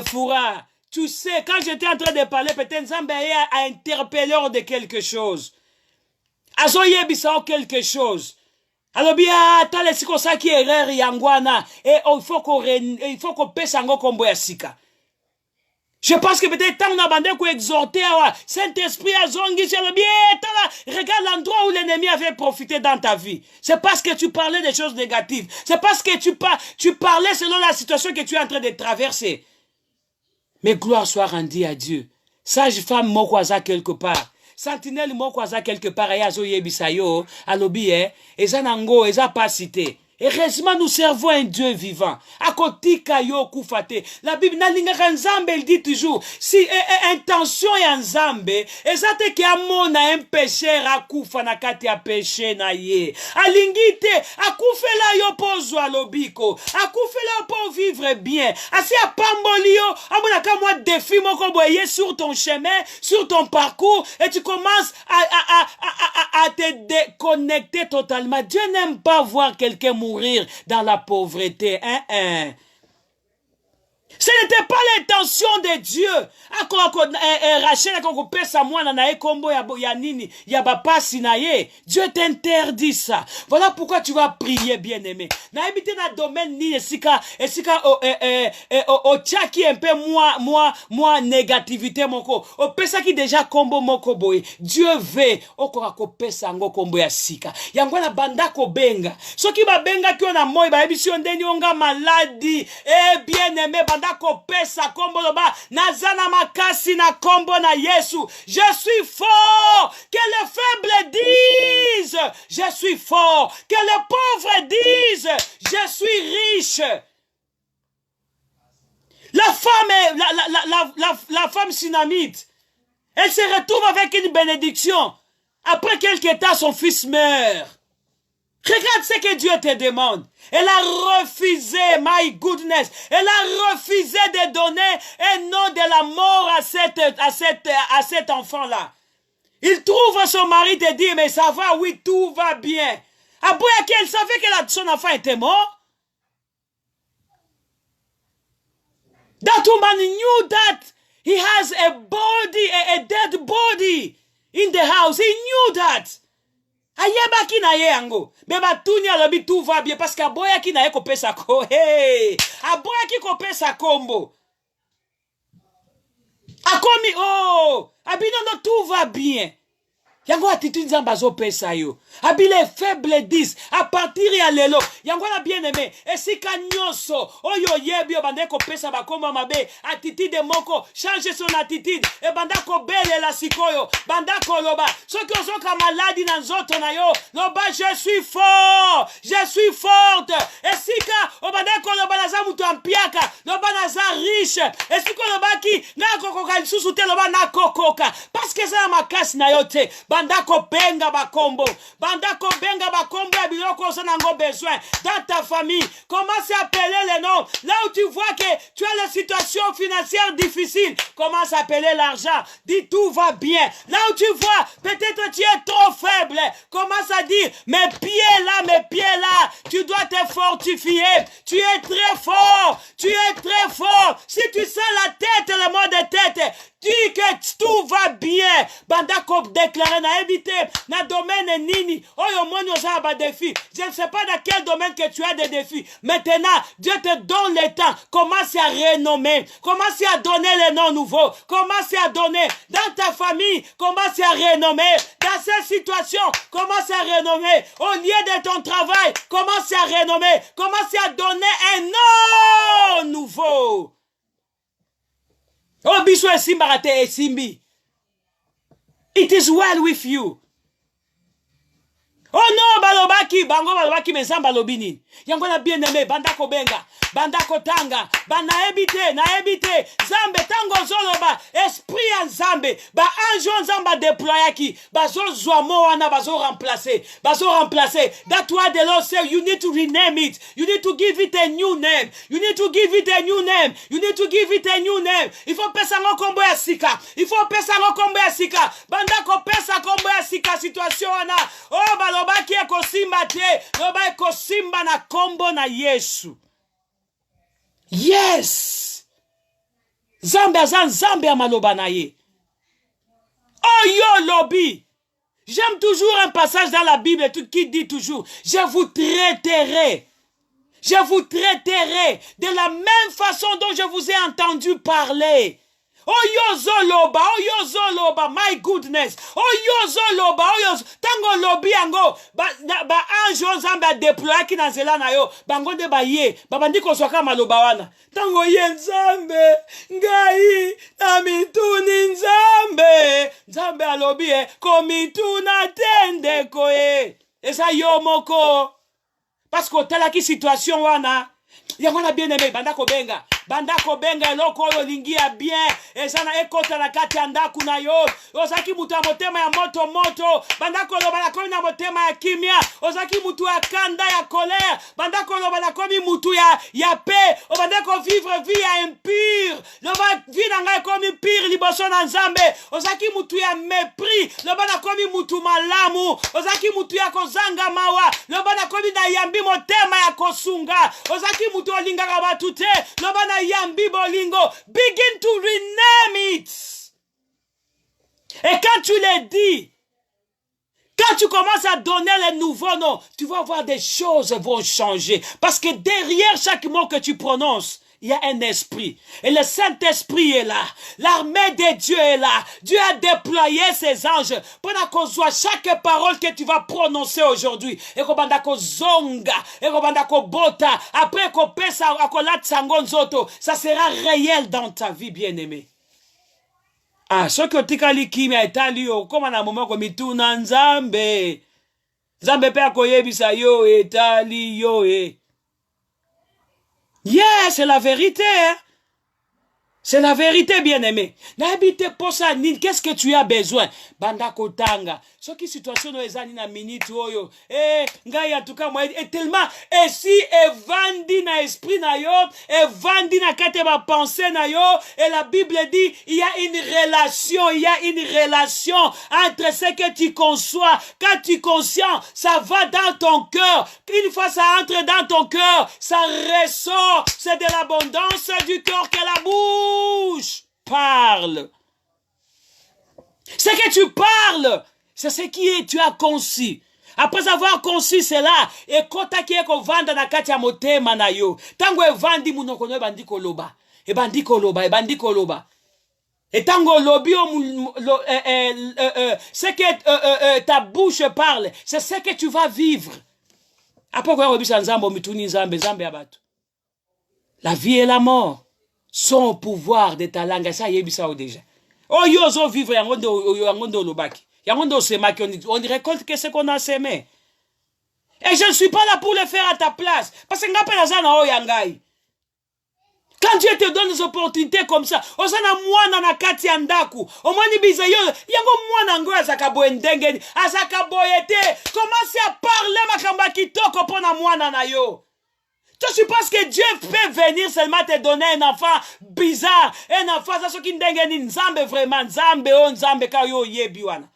A: Foura. Tu sais, quand j'étais en train de parler, peut-être Zambé a interpellé de quelque chose. Azoye bisao quelque chose. Alors bien, t'as les ça qui est erreur yangwana et il faut qu'on pèse en combo ya sika. Je pense que peut-être tant on a bandé qu'on exhorter à Saint-Esprit à zongi sur le bien. Regarde l'endroit où l'ennemi avait profité dans ta vie. C'est parce que tu parlais des choses négatives. C'est parce que tu parlais selon la situation que tu es en train de traverser. Mais gloire soit rendue à Dieu. Sage femme mokwaza quelque part. Sentinelle mokwaza quelque part aya zo yebisayo alobi eza nango eza pas cité. Heureusement nous servons un Dieu vivant. Akotika yo kufate. La Bible nalingaka nzambe elle dit toujours si intention ya nzambe ezate ki amona un pécheur akufa na kati ya péché na ye. Alingite akufela yo pozwa lobiko. Akufela yo pour vivre bien. Asi apamboli yo amona ka moi défi moko boye sur ton chemin, sur ton parcours et tu commences à te déconnecter totalement. Dieu n'aime pas voir quelqu'un mourir dans la pauvreté. Ce n'était pas l'intention de Dieu. Rachel Dieu t'interdit ça. Voilà pourquoi tu vas prier, bien-aimé. Na habité dans le domaine ni esika qui un peu moi négativité moko. O pesa qui déjà combo moko boy. Dieu veut okora ko pesa ngo combo ya sika. Yango na banda ko benga. So ki ba benga ki ona moy ba ebisi ondeni onga maladie. Bien-aimé banda ko pesa kombo loba nazana makasi na kombo na Yesu. Je suis fort. Que les faibles disent je suis fort. Que les pauvres disent je suis riche. La femme sunamite, elle se retrouve avec une bénédiction. Après quelques temps, son fils meurt. Regarde ce que Dieu te demande. Elle a refusé, my goodness, elle a refusé de donner un nom de la mort à cet enfant-là. Il trouve son mari te dit, mais ça va, oui, tout va bien. Après qu'elle savait que son enfant était mort. That woman knew that he has a body, a dead body in the house. He knew that. Ayebaki na ye yango. Beba tuni alobi tout va bien parce qu'aboyaki na ye ko pesa ko. Hey! Aboyaki ko pesa kombo. Akomi oh! Abinono tout va bien. Yango attitude zambazo pesa yo. Abile faible 10 à partir ya lelo. Yango la bien-aimé. Esika nyonso. Oyo yebi obande ko pesa bakoma mabe. Attitude moko. Change son attitude. E banda ko bele la sikoyo. Banda ko loba. Soki ozoka maladi na nzoto na yo. Loba je suis fort. Je suis forte. Esika obande ko loba na za mutu ampiaka. Loba na za riche. Esika loba ki na kokoka lisusu te loba na kokoka. Parce que ça makasi na yo te. Bandako benga bakombo. Bandako benga bakombo ya biloko sanango besoin. Dans ta famille, commence à appeler les noms. Là où tu vois que tu as la situation financière difficile, commence à appeler l'argent. Dis tout va bien. Là où tu vois, peut-être tu es trop faible. Commence à dire, mes pieds là, tu dois te fortifier. Tu es très fort. Tu es très fort. Si tu sens la tête, le mot de tête, dis que tout va bien. Bandako déclarer na évité, na domaine nini, oyo moni oza ba défi. Je ne sais pas dans quel domaine que tu as des défis. Maintenant, Dieu te donne le temps. Commence à renommer. Commence à donner les noms nouveaux. Commence à donner dans ta famille. Commence à renommer. Dans cette situation, commence à renommer. Au lieu de ton travail, commence à renommer. Commence à donner un nom nouveau. Oh, biso esimba rate esimbi. It is well with you. Oh non, balobaki, bango balobaki mezamba lobini. Yango na bien aimé, bandako benga, bandako tanga, bana ebite, zambe tango zoloba, esprit en zambe, ba anjo zamba déployaki, bazo zoamo wana bazo remplacer. That's why the Lord said you need to rename it. You need to give it a new name. You need to give it a new name. Il faut pesa ngo kombo ya sika. Bandako pesa kombo ya sika situation wana. Oh balobaki ekosimba te, loba ekosimba na kombo na Yesu. Yes. Zambe ya maloba na ye. Oh yo lobby. J'aime toujours un passage dans la Bible qui dit toujours, je vous traiterai de la même façon dont je vous ai entendu parler. Oh yo zoloba, my goodness. Oh yo zoloba, tango lobi ango, ba anjo zamba deploya ki na zela na yo, bango de ba ye, babandi ko swaka maloba wana. Tango ye nzambe, ngai na mituni nzambe alobi komituna tende koe. Esa yo moko. Parce que tala ki situation wana, yango na bien aimé, bandako benga eloko oyo lingia bien ezana ekota na kati ya ndaku na yo ozaki mutu ya motema ya moto bandako loba na komi na motema ya kimia ozaki mutu ya kanda ya colère bandako loba na komi mutu ya paix obandako vivre vie ya impure loba vie na ngai komi pire liboso na nzambe ozaki mutu ya mépris loba na komi mutu malamu ozaki mutu ya kozanga mawa loba na komi na yambi motema ya kosunga ozaki mutu olingaka batu te loba na yambi bolingo, begin to rename it. Et quand tu le dis, quand tu commences à donner les nouveaux noms, tu vas voir des choses vont changer. Parce que derrière chaque mot que tu prononces, il y a un esprit. Et le Saint-Esprit est là. L'armée de Dieu est là. Dieu a déployé ses anges pendant qu'on soit chaque parole que tu vas prononcer aujourd'hui. Et qu'on banda ko zonga. Et qu'on banda ko bota. Après qu'on pesa akolat sangon zoto. Ça sera réel dans ta vie, bien-aimé. Ah, ce que tikali kimi a etali yo. Comme na moment ko mituna nzambe. Nzambe pe akoyebisa yo etali yo Yes, c'est la vérité. Hein? C'est la vérité, bien-aimé. N'habite pas ça, qu'est-ce que tu as besoin? Banda kotanga. Ce qui situation no ezani na minute oyo. Ngai en tout cas moi et tellement et si evandi na esprit na yo, evandi na kate ba pensée na yo et la Bible dit il y a une relation entre ce que tu conçois. Quand tu es conscient, ça va dans ton cœur. Une fois ça entre dans ton cœur, ça ressort. C'est de l'abondance du cœur que la bouche parle. Ce que tu parles, c'est ce qui tu as conçu. Après avoir conçu cela, et kota ki eko vanda na kati ya motema na yo. Tango evandi munoko no ebandiko loba. Et tango lobi ce que ta bouche parle, c'est ce que tu vas vivre. Après quoi obisa nzambo mituni nzambe abatu. La vie et la mort sont au pouvoir de ta langue. Ça yebisa o déjà. Oh yozo vivre yangondo lobaki. Yangondo semaki on récolte que ce qu'on a semé. Et je ne suis pas là pour le faire à ta place. Parce que ngapela zana o yangai. Quand Dieu te donne des opportunités comme ça, osana mwana na kati ya ndaku, omoni biza yo, yango mwana ngo azaka boendengeni, azaka boyete, commence à parler makamba kitoko pona mwana na yo. Tu penses que Dieu peut venir seulement te donner un enfant bizarre, un enfant, ça ce qui ndengeni nzambe vraiment, nzambe ka yo yebi wana.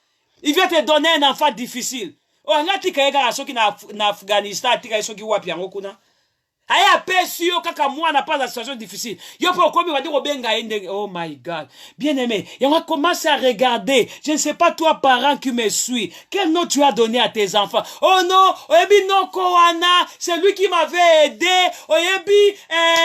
A: Il vient te donner un enfant difficile. O ngati kaeka soki na Afghanistan, tika soki wapi yango kuna. Aya pesi yo kaka moi n'a pas la situation difficile. Yo pas comme va dire benga ende. Oh my God. Bien aimé, et on va commencer à regarder. Je ne sais pas toi parent qui me suis, quel nom tu as donné à tes enfants. Oh non, oyebi non koana, c'est lui qui m'avait aidé. Oyebi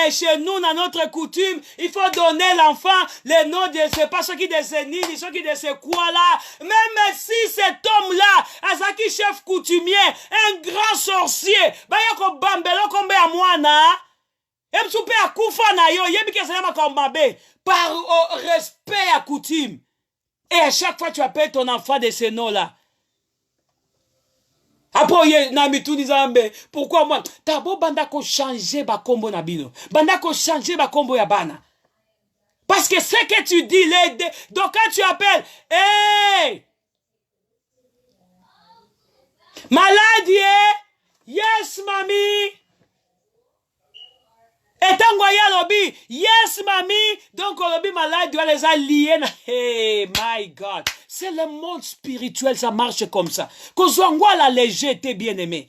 A: chez nous dans notre coutume, il faut donner l'enfant le nom de c'est pas ceux qui de ces ni ceux qui de ces quoi là. Même si cet homme là, Azaki chef coutumier, un grand sorcier, ba yako bambelo kombe à moi na emsupe akufa na yo yebi ke selema kombabe par respect à coutume. Et à chaque fois tu appelles ton enfant de ce nom là. Après na mitu nizambe pourquoi moi tabo banda ko changer ba kombo na bino. Banda ko changer ba kombo ya bana. Parce que ce que tu dis donc quand tu appelles hey maladie yes mamie. Et tant lobby, yes mamie, donc lobby malade doit les allier. Hey my God, c'est le monde spirituel, ça marche comme ça. Kozongwa la légèreté bien aimé.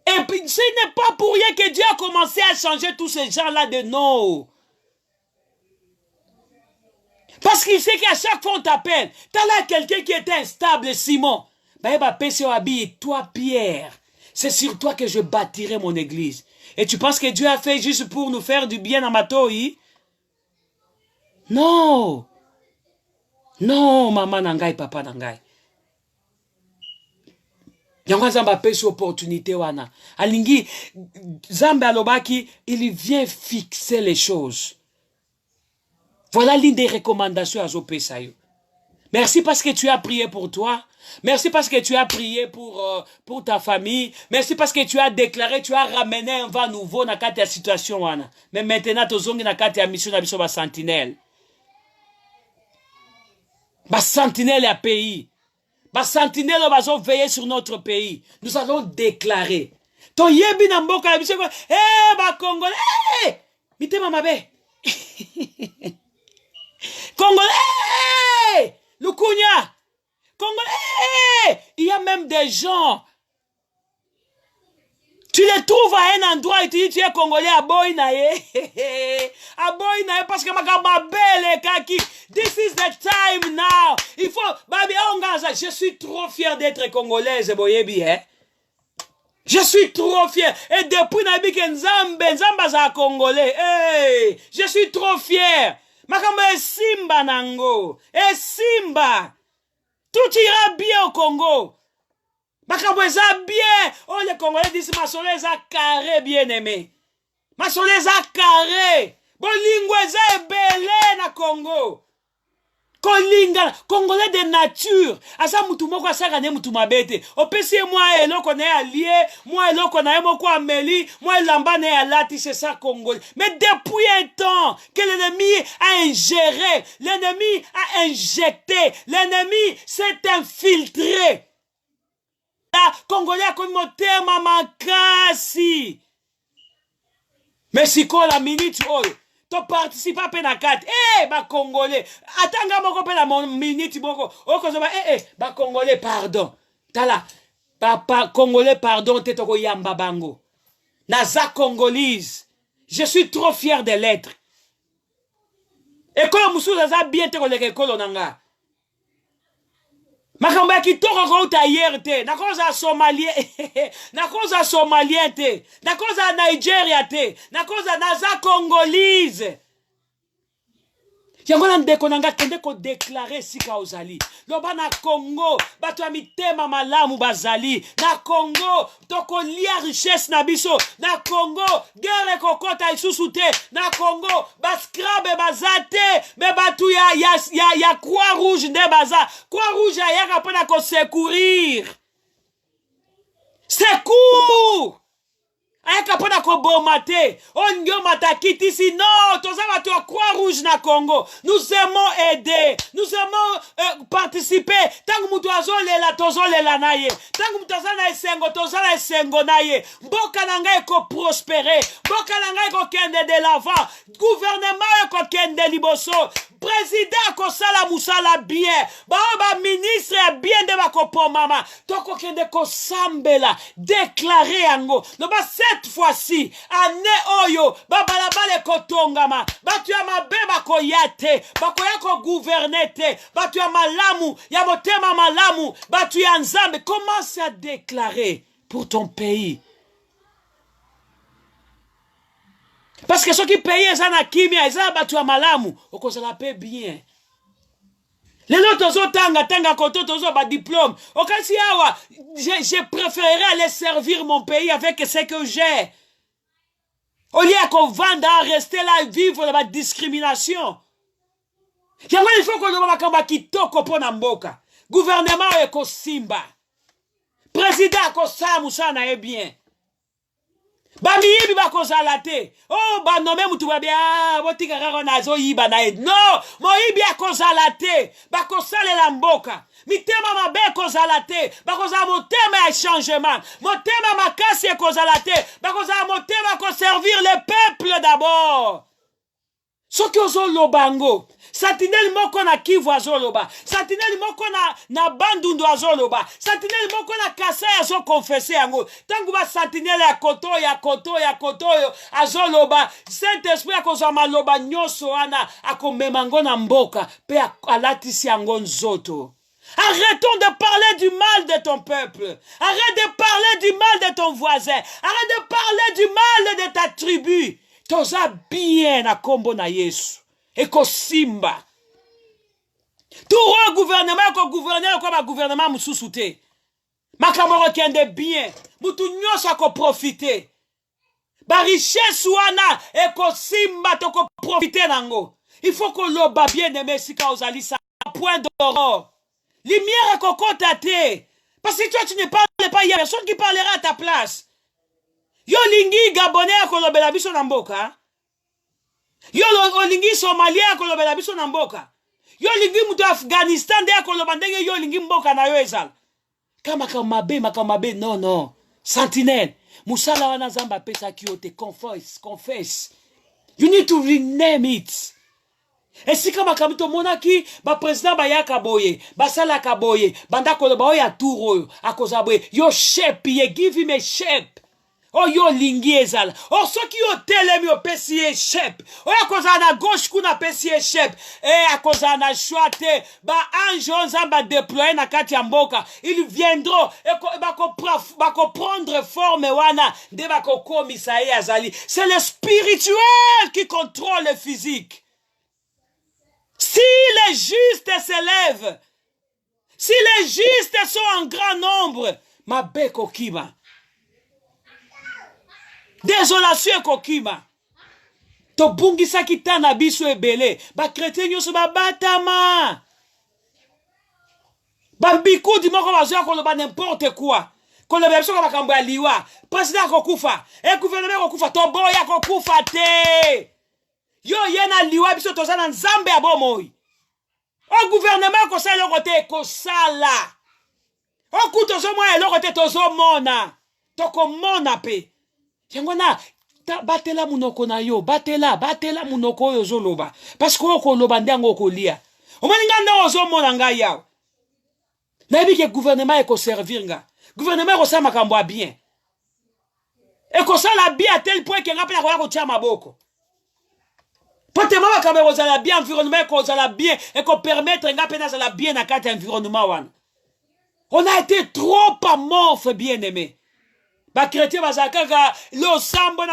A: Et puis ce n'est pas pour rien que Dieu a commencé à changer tous ces gens-là de nom. Parce qu'il sait qu'à chaque fois on t'appelle, t'as là quelqu'un qui était instable, Simon. Bah toi Pierre, c'est sur toi que je bâtirai mon église. Et tu penses que Dieu a fait juste pour nous faire du bien à Matoi? Non. Non, maman nangai, papa nangai. Yango zamba pesi opportunité wana. Alingi, Zamba alobaki, il vient fixer les choses. Voilà l'une des recommandations à Zopesayo. Merci parce que tu as prié pour toi. Merci parce que tu as prié pour ta famille. Merci parce que tu as déclaré, tu as ramené un vent nouveau dans la situation. Mais maintenant, tu as dans la mission de la sentinelle. La sentinelle à pays. La sentinelle va veiller sur notre pays. Nous allons déclarer. Ton yebi na mboka la mission. Eh, ba Congolais. Eh, mite mamabe. Congolais. Lukunya. Congolais, il y a même des gens. Tu les trouves à un endroit et tu dis tu es Congolais à Boynaye. À Boynaye parce que ma belle kaki. This is the time now. Il faut, babi ongaza. Je suis trop fier d'être Congolaise, boyebi, hein. Je suis trop fier. Et depuis nabi que Nzamba za Congolais. Hey, je suis trop fier. Makambo e Simba nango. E Simba. Tout ira bien au Congo. Makambo eza bien. Oh, les Congolais disent masolo eza carré bien aimé. Masolo eza carré. Bolingo eza ebele na Congo. Kolinga, Congolais de nature. Asa mutu moko asaka ne mutu mabete. Opesi moi eloko na allié, moi eloko na moko ameli, moi lamba na alati, c'est ça Congolais. Mais depuis un temps que l'ennemi a ingéré, l'ennemi a injecté, l'ennemi s'est infiltré. La Congolais a comme motema makasi. Mais si ko la minute oyo tu participes à la carte. Eh, bah Congolais. Attends, moko pe la minute moko. Oh, bah Congolais, pardon. Tala. Papa, Congolais, pardon, te toko yamba bango. Naza Congolise. Je suis trop fier de l'être. École Moussou, naza bien te koleke école onanga. Makamba ki toko kouta hier te. Nakoza Somalien. Nakoza Somalien te. Nakoza Nigeria te. Nakoza naza Congolise. Yango na ndeko nanga kende ko déclarer sika ozali. Loba na Congo, bato ya mitema malamu bazali. Na Congo, toko lia richesse na biso. Na Congo, guerre kokota isusu te. Na Congo, baskrabe bazate. Me batu ya Croix Rouge nde baza. Croix Rouge ayaka pona ko secourir. Secours! Ayaka pona ko bomate. Onyo matakiti si non. Toza batu ya Croix Rouge na Congo. Nous aimons aider. Nous aimons participer. Tangu mutu azolela tozolela naye. Tangu mutu azana esengo tozala esengo naye. Mboka nanga eko prospérer. Mboka nanga eko kende de l'avant. Gouvernement eko kende liboso. Président ko sala musala bien. Ba ministre bien de bako mama. Toko kende ko sambela. Déclarer ango. No ba cette fois-ci, année oyo, babalabale kotongama, batu ya mabe bakoyate, bakoya ko gouvernete, batu ya malamu, ya motema malamu, batu ya nzambe, commence à déclarer pour ton pays. Parce que ceux qui payent, ils ont kimia, ils ont batu ya malamu, oko ça la paie bien. Les autres tanga koto tozo ba diplôme. Okasi awa, je préférerais aller servir mon pays avec ce que j'ai. Au lieu qu'on vende à rester là et vivre dans la discrimination. Il faut qu'on ait makamba kitoko pona mboka. Gouvernement eko simba. Président ko samu sana e bien. Bamiyibi bakozala te. Oh, ba nome mutu babia, botika kaka nazo yiba na e. Non, moyibi akozala te. Bakosalela mboka. Mitema mabe kozala te. Bakozala motema ya changement. Motema makasi ekozala te. Bakozala motema ko servir le peuple d'abord. Soki ozo lobango. Satinel moko na Kivu azoloba. Satinel moko na Bandundu azoloba. Satinel moko na Kasai azo confesser yango. Tangu ba satinel ya koto azoloba. Saint-Esprit akozwa maloba nyoso wana akomema ngo na mboka pe alatisi yango nzoto. Arrêtons de parler du mal de ton peuple. Arrête de parler du mal de ton voisin. Arrête de parler du mal de ta tribu. Toza bien na kombo na Yesu. Eko simba. Tout le gouvernement ko gouverner ko ba gouvernement mususu te. Makamoro kende bien. Mutu nyoso ko profiter. Ba richesse wana eko simba to ko profiter nango. Il faut que loba bien aimé sika ozali sa point d'or. Lumière eko kotate. Parce que toi tu ne parles pas, il y a personne qui parlera à ta place. Yo lingi Gabonais ko lobela biso na mboka. Yo lingi Somalia ko lobela biso na mboka. Yo lingi mutu Afghanistan de ko loba ndenge yo lingi mboka na yo ezala. Kama mabe non. Sentinelle. Musala wana zamba pesa kiote confess. You need to rename it. Et si kama kamito monaki ba president ba yaka boye, ba sala ka boye, banda ko loba oya tour akoza boye. Yo shape, give him a shape. Oh yo lingi ezala. Oh soki yo telemi yo pesi e shep. Oh akoza na gauche kuna pesi e shep. Akoza na choite. Ba ange nzamba déployer na kati ya mboka. Ils viendront bako prendre forme wana de bako komisa e azali. C'est le spirituel qui contrôle le physique. Si les justes s'élèvent, si les justes sont en grand nombre, ma beko kima. Désolation kokima. To bungisa kitana biso ebele. Ba chrétien nyoso ba batama. Ba biku di moko bazoya koloba n'importe quoi. Koloba biso kama kambo ya liwa. Président kokufa. Gouvernement kokufa. To boya kokufa te. Yo yena liwa biso toza na nzambe ya bomoi. O gouvernement kosala kote kosala. O kutozo moya eloko te tozo mona. Toko mona pe. Yangwana batela munoko na yo, batela munoko yo zoloba. Parce que oko loba ndango kolia. Omaninga ndo ozo mona nga yawo. Na yebi ke gouvernement eko servir nga. Gouvernement ko sa makambo a bien. Eko sala bien à tel point que nga pela ko tia maboko. Pote mama kambe ko sala bien environnement ko sala bien et ko permettre nga pena sala bien na kati environnement wana. On a été trop amorphe bien-aimé. Ba chrétien bazakaka lo sambo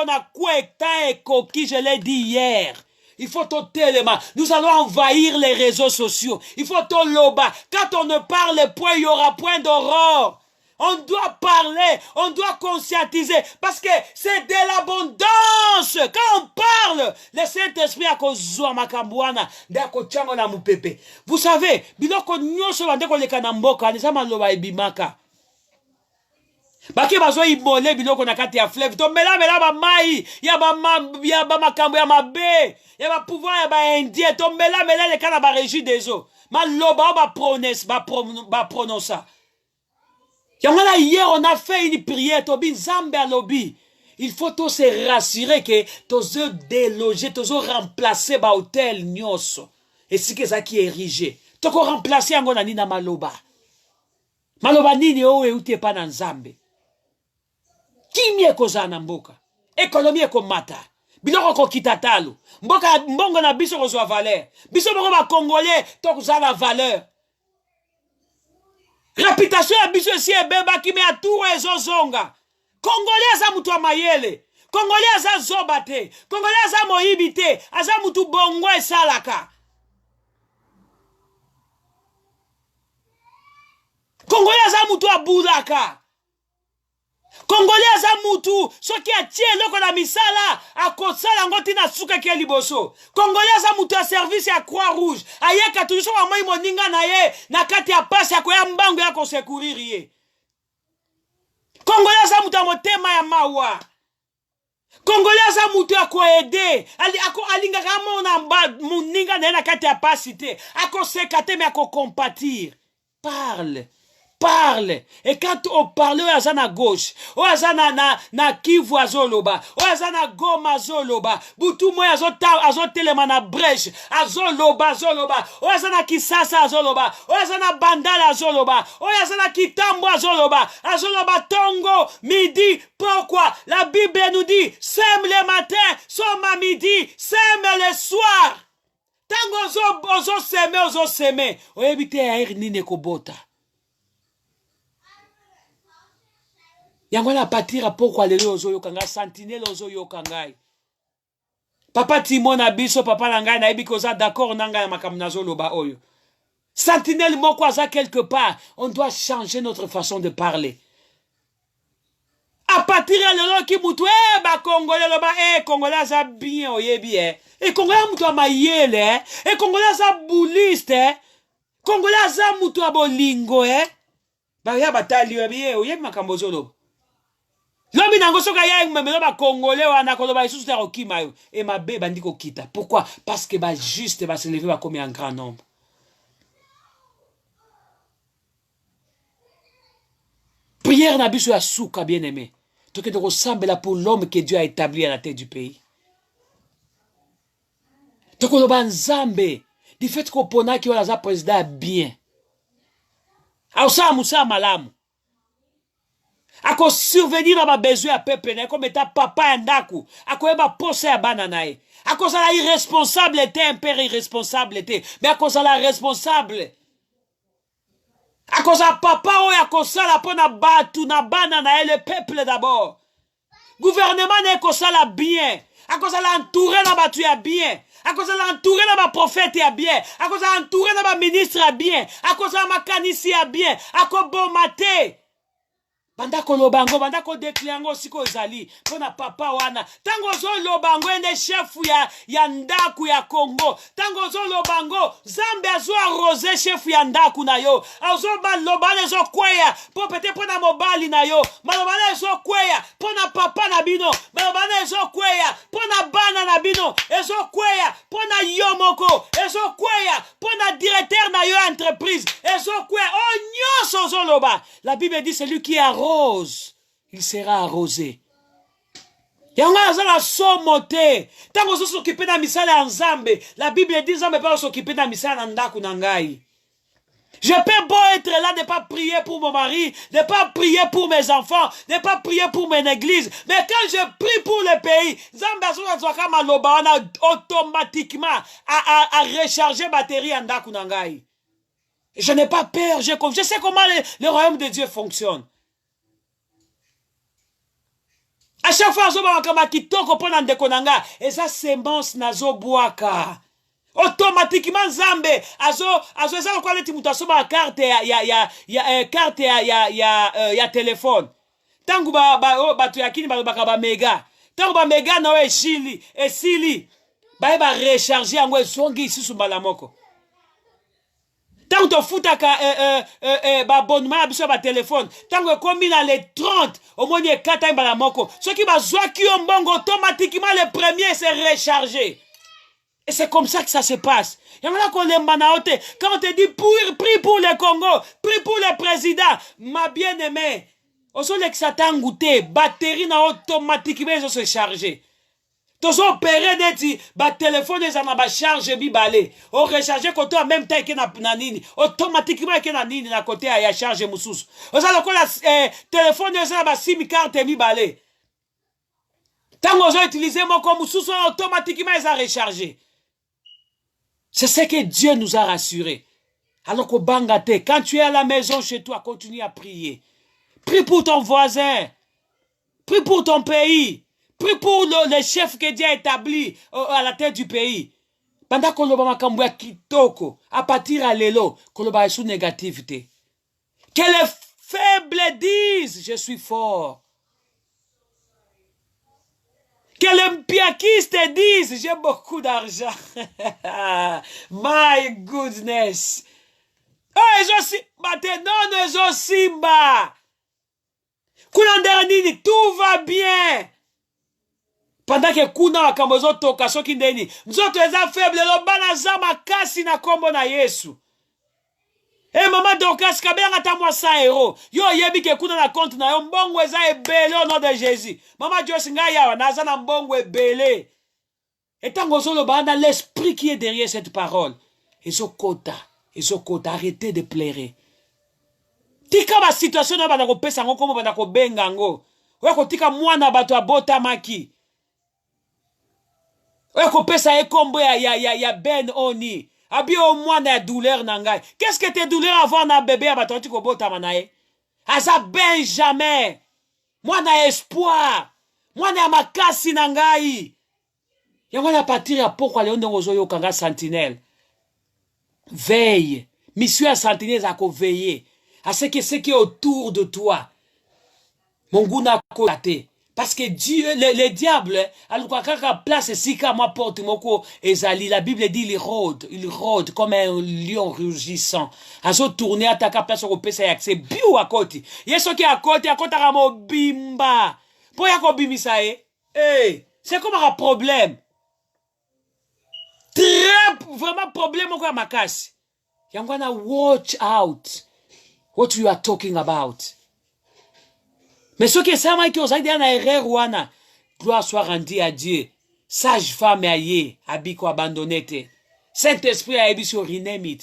A: na kwekta et coquille, je l'ai dit hier. Il faut tout tellement. Nous allons envahir les réseaux sociaux. Il faut tout loba. Quand on ne parle point, il y aura point d'aurore. On doit parler, on doit conscientiser, parce que c'est de l'abondance. Quand on parle, le Saint-Esprit a kozwa makambwana, dako chango na mupepe. Vous savez, biloko nyoso bandeko leka na mboka, nisa maloba ebimaka. Baki bazo imole biloko na kati ya fleuve. To mela ba mai, ya ba makambo ya mabe, ya ba pouvoir ya ba indien. To mela le kana ba régie des eaux. Maloba ba prononça. Yangala hier on a fait une prière tobi nzambe a lobby. Il faut tous se rassurer que tous déloger, tous remplacer ba hôtel nyoso. Et si que ça qui est érigé. Toko remplacer yango na nina maloba. Maloba nini o e utie pa na nzambe. Kimie koza na mboka. Économie komata. Biloko ko kitatalu. Mboka mbongo na biso kozwa valeur. Biso mbongo ba Congolais to koza na valeur. Réputation ya biso si ebeba kimi ya tour ezozonga. Congolais aza mutu amayele. Congolais aza zoba te. Congolais aza moyibi te. Aza mutu bongo esalaka. Congolais aza mutu abulaka. Congolais aza mutu soki atie eloko na misala akosala ngo tina suka ke liboso. Congolais aza mutu ya service ya Croix Rouge ayeka toujours wa moi moninga na ye na kati ya pasi ya koya mbango ya kosekurir ye. Congolais aza mutu ya motema ya mawa. Congolais aza mutu ya koede alingaka mona moninga na ye na kati ya pasi te akoseka te me akocompatir. Parle. Parle. Et quand on parle, on a na gauche, on a na Kivu azoloba, on a na Goma azoloba, butu moya azotelema na brèche, azoloba, on a na Kisasa azoloba, on a na Bandala azoloba, on a na Kitambo azoloba Tongo, midi. Pourquoi? La Bible nous dit, sème le matin, somme à midi, sème le soir. Tango ozo seme, on évite à nine kobota. Yango na patira pourquoi lelo ozo yokanga sentinelle ozo yokangai. Papa Timon abiso papa nangai na ebi koza d'accord nanga makambo nazoloba oyo. Sentinelle moko aza quelque part, on doit changer notre façon de parler. A partir de lelo ki mutu ba Congolais loba Congolais aza bien oyebi Congolais mutu amayele Congolais aza bouliste Congolais aza mutu abolingo ba ya batali oyebi makambo zolo. Lobi nango soka ya memelo ba Congolais wana koloba isusu ta okima yo et mabe bandi ko kita. Pourquoi? Parce que ba juste ba se lever ba comme un grand nombre. Prière na biso ya souka bien aimé. Donc de ressembler pour l'homme que Dieu a établi à la tête du pays. Donc on va nzambe du fait qu'on pona ki wala za président bien. Ausa musa malamu. Ako survenir na ba besoin ya peuple na comme état papa ya ndaku, ako eba posa ya bana nae. Ako sala irresponsable était un père irresponsable était, mais ako sala responsable. Ako sa papa o ako sala pona batu na bana nae le peuple d'abord. Gouvernement na ako sala bien. Ako sala entouré na batu ya bien. Ako sala entouré na ba prophète ya bien. Ako sala entouré na ba ministre ya bien. Ako sala makanisi ya bien. Ako bomate. Banda ko lobango, banda ko dekliango siko zali. Pona papa wana. Tango zo lobango ende chef ya ndaku ya Congo. Tango zo lobango, Zambe azo arrosé chef ya ndaku na yo. Azo ba lobale zo kweya. Po pete pona mobali na yo. Malobale zo kweya. Pona papa na bino. Malobale zo kweya. Pona bana na bino. Ezo kweya. Pona yomoko. Ezo kweya. Pona directeur na yo entreprise. Ezo kweya. Oh nyoso zo loba. La Bible dit celui qui arrose, il sera arrosé. Yanga azala somote. Tango zo s'occuper na misala ya Nzambe. La Bible dit Nzambe pas s'occuper na misala na ndaku na ngai. Je peux beau être là, de ne pas prier pour mon mari, de ne pas prier pour mes enfants, de ne pas prier pour mon église. Mais quand je prie pour le pays, Nzambe azwaka maloba wana automatiquement à recharger batterie en ndaku na ngai. Je n'ai pas peur, je sais comment le royaume de Dieu fonctionne. À chaque fois, eza semence nazo boaka. Automatiquement Nzambe azo kwa leti mutu asoba carte carte ya téléphone. Tangu batu yakini balobaka ba mega. Tangu ba mega na we esili ba recharger yango esongi isusu mbala moko. Tant que tu as abonnement à ba téléphone, tant que combine les 30, au moins il y a 4 ans la moko. Ce qui va jouer qui ont bon automatiquement le premier c'est rechargé. Et c'est comme ça que ça se passe. Quand on te dit prie pour le Congo, prie pour le président, ma bien-aimée, au sol que ça t'a goûté, batterie na automatiquement se charger. Tozo opéré neti ba téléphone ezana ba charge bibale. O recharger côté en même temps que na nini. Automatiquement que na nini na côté ya charge mususu. Oza lokola téléphone ezana ba SIM carte bibale. Tant ozo utiliser moko mususu automatiquement eza recharger. C'est ce que Dieu nous a rassuré. Alors qu'au Bangate, quand tu es à la maison chez toi, continue à prier. Prie pour ton voisin. Prie pour ton pays. Prie pour le chef que Dieu a établi à la tête du pays. Pendant que l'on va kitoko, à partir à l'élo, que l'on va sous négativité. Que les faibles disent, je suis fort. Que les piakistes disent, j'ai beaucoup d'argent. My goodness. Oh, non, simba. Kunandanini, tout va bien. Pendant que kuna wakamozo toka soki ndeni, mzoto eza faible, lo bana zama kasi na kombo na Yesu. Maman Dorcas kabela ta moi 100 euros. Yo yebi ke kuna na compte na yo mbongo eza ebele au nom de Jésus. Maman Joyce nga yawa naza na mbongo ebele. Et tant que le bana l'esprit qui est derrière cette parole. Ezokota, arrêtez de pleurer. Tika ba situation na bana ko pesa ngo komo bana ko benga ngo. Oya ko tika mwana bato abota maki. Oya ko pesa ekombo ya Ben Oni. Abi au mwana ya douleur nangai. Qu'est-ce que tes douleurs avant na bébé à bato ko bota manae? Asa Benjamin. Mwana espoir. Mwana makasi nangai. Yango na partir ya pourquoi Léon Ndongozo yo kanga sentinelle. Veille. Mission à sentinelle à veiller. À ce qui est autour de toi. Mon goût n'a côté. Parce que Dieu, le diable, alors quand place sika moi porte moko ezali, la Bible dit il rôde comme un lion rugissant. Azo tourner attaquer place au pesa yakse biu à côté. Yeso qui à côté ramo bimba. Pour yako bimisa c'est comme un problème. Très vraiment problème quoi makasi. Yangwana watch out what you are talking about. Mais ce qui est ça, qui ont dit na erreur wana, gloire soit rendue à Dieu. Sage femme aye, abiko abandonnete. Saint-Esprit a ébi sur Rinemit.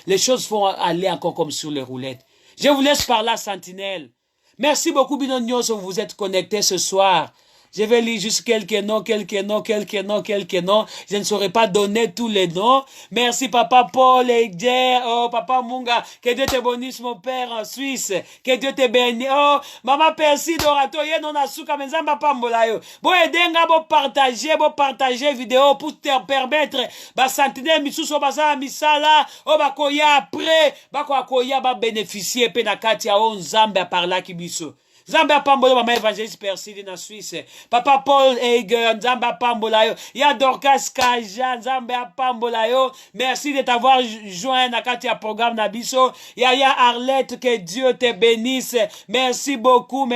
A: Les choses vont aller encore comme sur les roulettes. Je vous laisse par là, sentinelle. Merci beaucoup, Binonios, vous êtes connectés ce soir. Je vais lire juste quelques noms. Je ne saurais pas donner tous les noms. Merci, Papa Paul, Egger, oh, Papa Munga. Que Dieu te bénisse, mon père, en Suisse. Que Dieu te bénisse. Oh, Maman Percy, Dorato, non asuka, menzamba pambolayo. Bo edenga, bo partager vidéo pour te permettre, ba sentinelle, misuso, basa, misala, oh, bakoya après, bakoya, ba bénéficier, penakati, ya on zamba par là, kibiso. Zamba Pambola, maman évangéliste Perside na Suisse. Papa Paul Eger, Zamba Pambola yo. Ya Dorcas Kaja, Zamba Pambola yo. Merci de t'avoir joint à Katia programme Nabiso. Ya Arlette, que Dieu te bénisse. Merci beaucoup.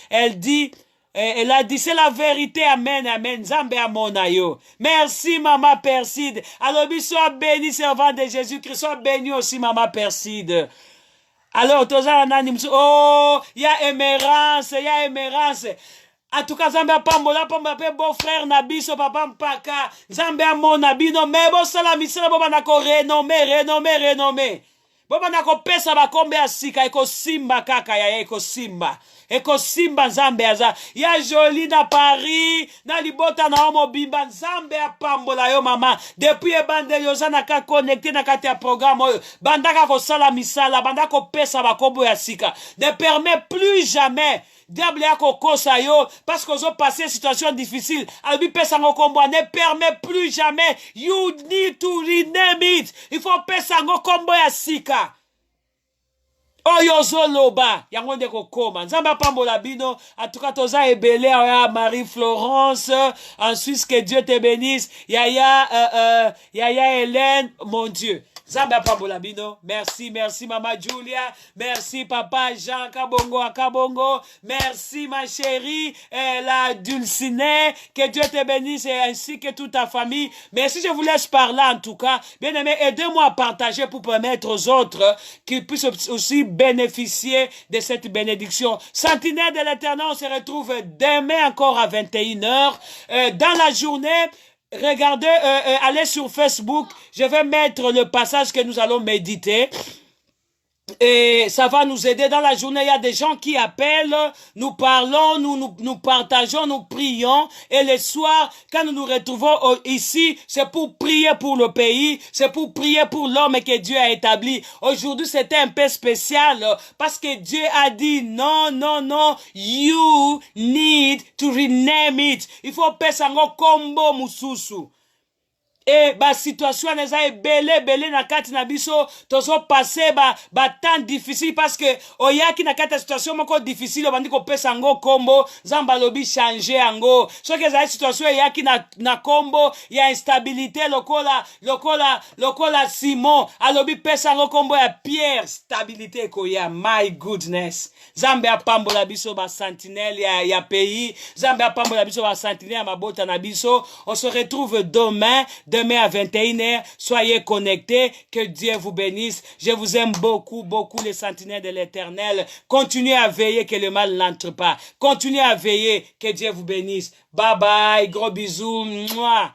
A: Elle a dit, c'est la vérité, amen, Zambé amonayo. Merci, maman Perside. Alors, sois béni, servant de Jésus-Christ. Sois béni aussi, maman Perside. Alors, oh, il y a émérance. En tout cas, Zambia Pambola, beau frère Nabiso, papa Mpaka, Zambia mon Nabino, mais bon, salami, c'est bon, renommé. Bon, pesa ba kombe asika, eko simba kaka ya eko simba. Eko simba Nzambe aza. Ya joli na Paris, na libota na homo bimba Nzambe a pambola yo mama. Depuis ebande yo zana ka connecté na kati ya programme oyo. Bandaka ko sala misala, bandaka ko pesa ba kombo ya sika. Ne permet plus jamais diable ya kokosa yo parce qu'ils ont passé une situation difficile. Albi pesa ngo kombo ne permet plus jamais. You need to rename it. Il faut pesa ngo kombo ya sika. Oyo zoloba yango ndeko koma Nzamba pambola bino en tout cas toza ebele ya Marie Florence en Suisse, que Dieu te bénisse. Yaya Hélène, mon Dieu, Zamba Pabolabino. Merci, merci Maman Julia. Merci Papa Jean Kabongo à Kabongo. Merci ma chérie, la Dulcinée. Que Dieu te bénisse ainsi que toute ta famille. Mais si je vous laisse parler en tout cas, bien aimé, aidez-moi à partager pour permettre aux autres qu'ils puissent aussi bénéficier de cette bénédiction. Sentinelle de l'Éternel, on se retrouve demain encore à 21h. Dans la journée, regardez, allez sur Facebook, je vais mettre le passage que nous allons méditer. Et ça va nous aider dans la journée. Il y a des gens qui appellent, nous parlons, nous partageons, nous prions. Et le soir, quand nous nous retrouvons ici, c'est pour prier pour le pays, c'est pour prier pour l'homme que Dieu a établi. Aujourd'hui, c'était un peu spécial parce que Dieu a dit non, non, non, you need to rename it. Il faut passer un combo mususu. Et ba situation neza belé na kati na biso tozo passer ba temps difficile parce que oyaki na kati situation moko difficile bandi ko pesa ngo kombo zamba lobi changer ango so que za situation yaki na kombo ya instabilité lokola Simon alobi pesa ngo kombo ya Pierre stabilité ko ya my goodness zambe apambola biso ba sentinelle ya pays zambe apambola biso ba sentinelle ya mabota na biso. On se retrouve demain à 21h, soyez connectés, que Dieu vous bénisse. Je vous aime beaucoup, beaucoup les sentinelles de l'Éternel. Continuez à veiller que le mal n'entre pas. Continuez à veiller, que Dieu vous bénisse. Bye bye, gros bisous. Mouah.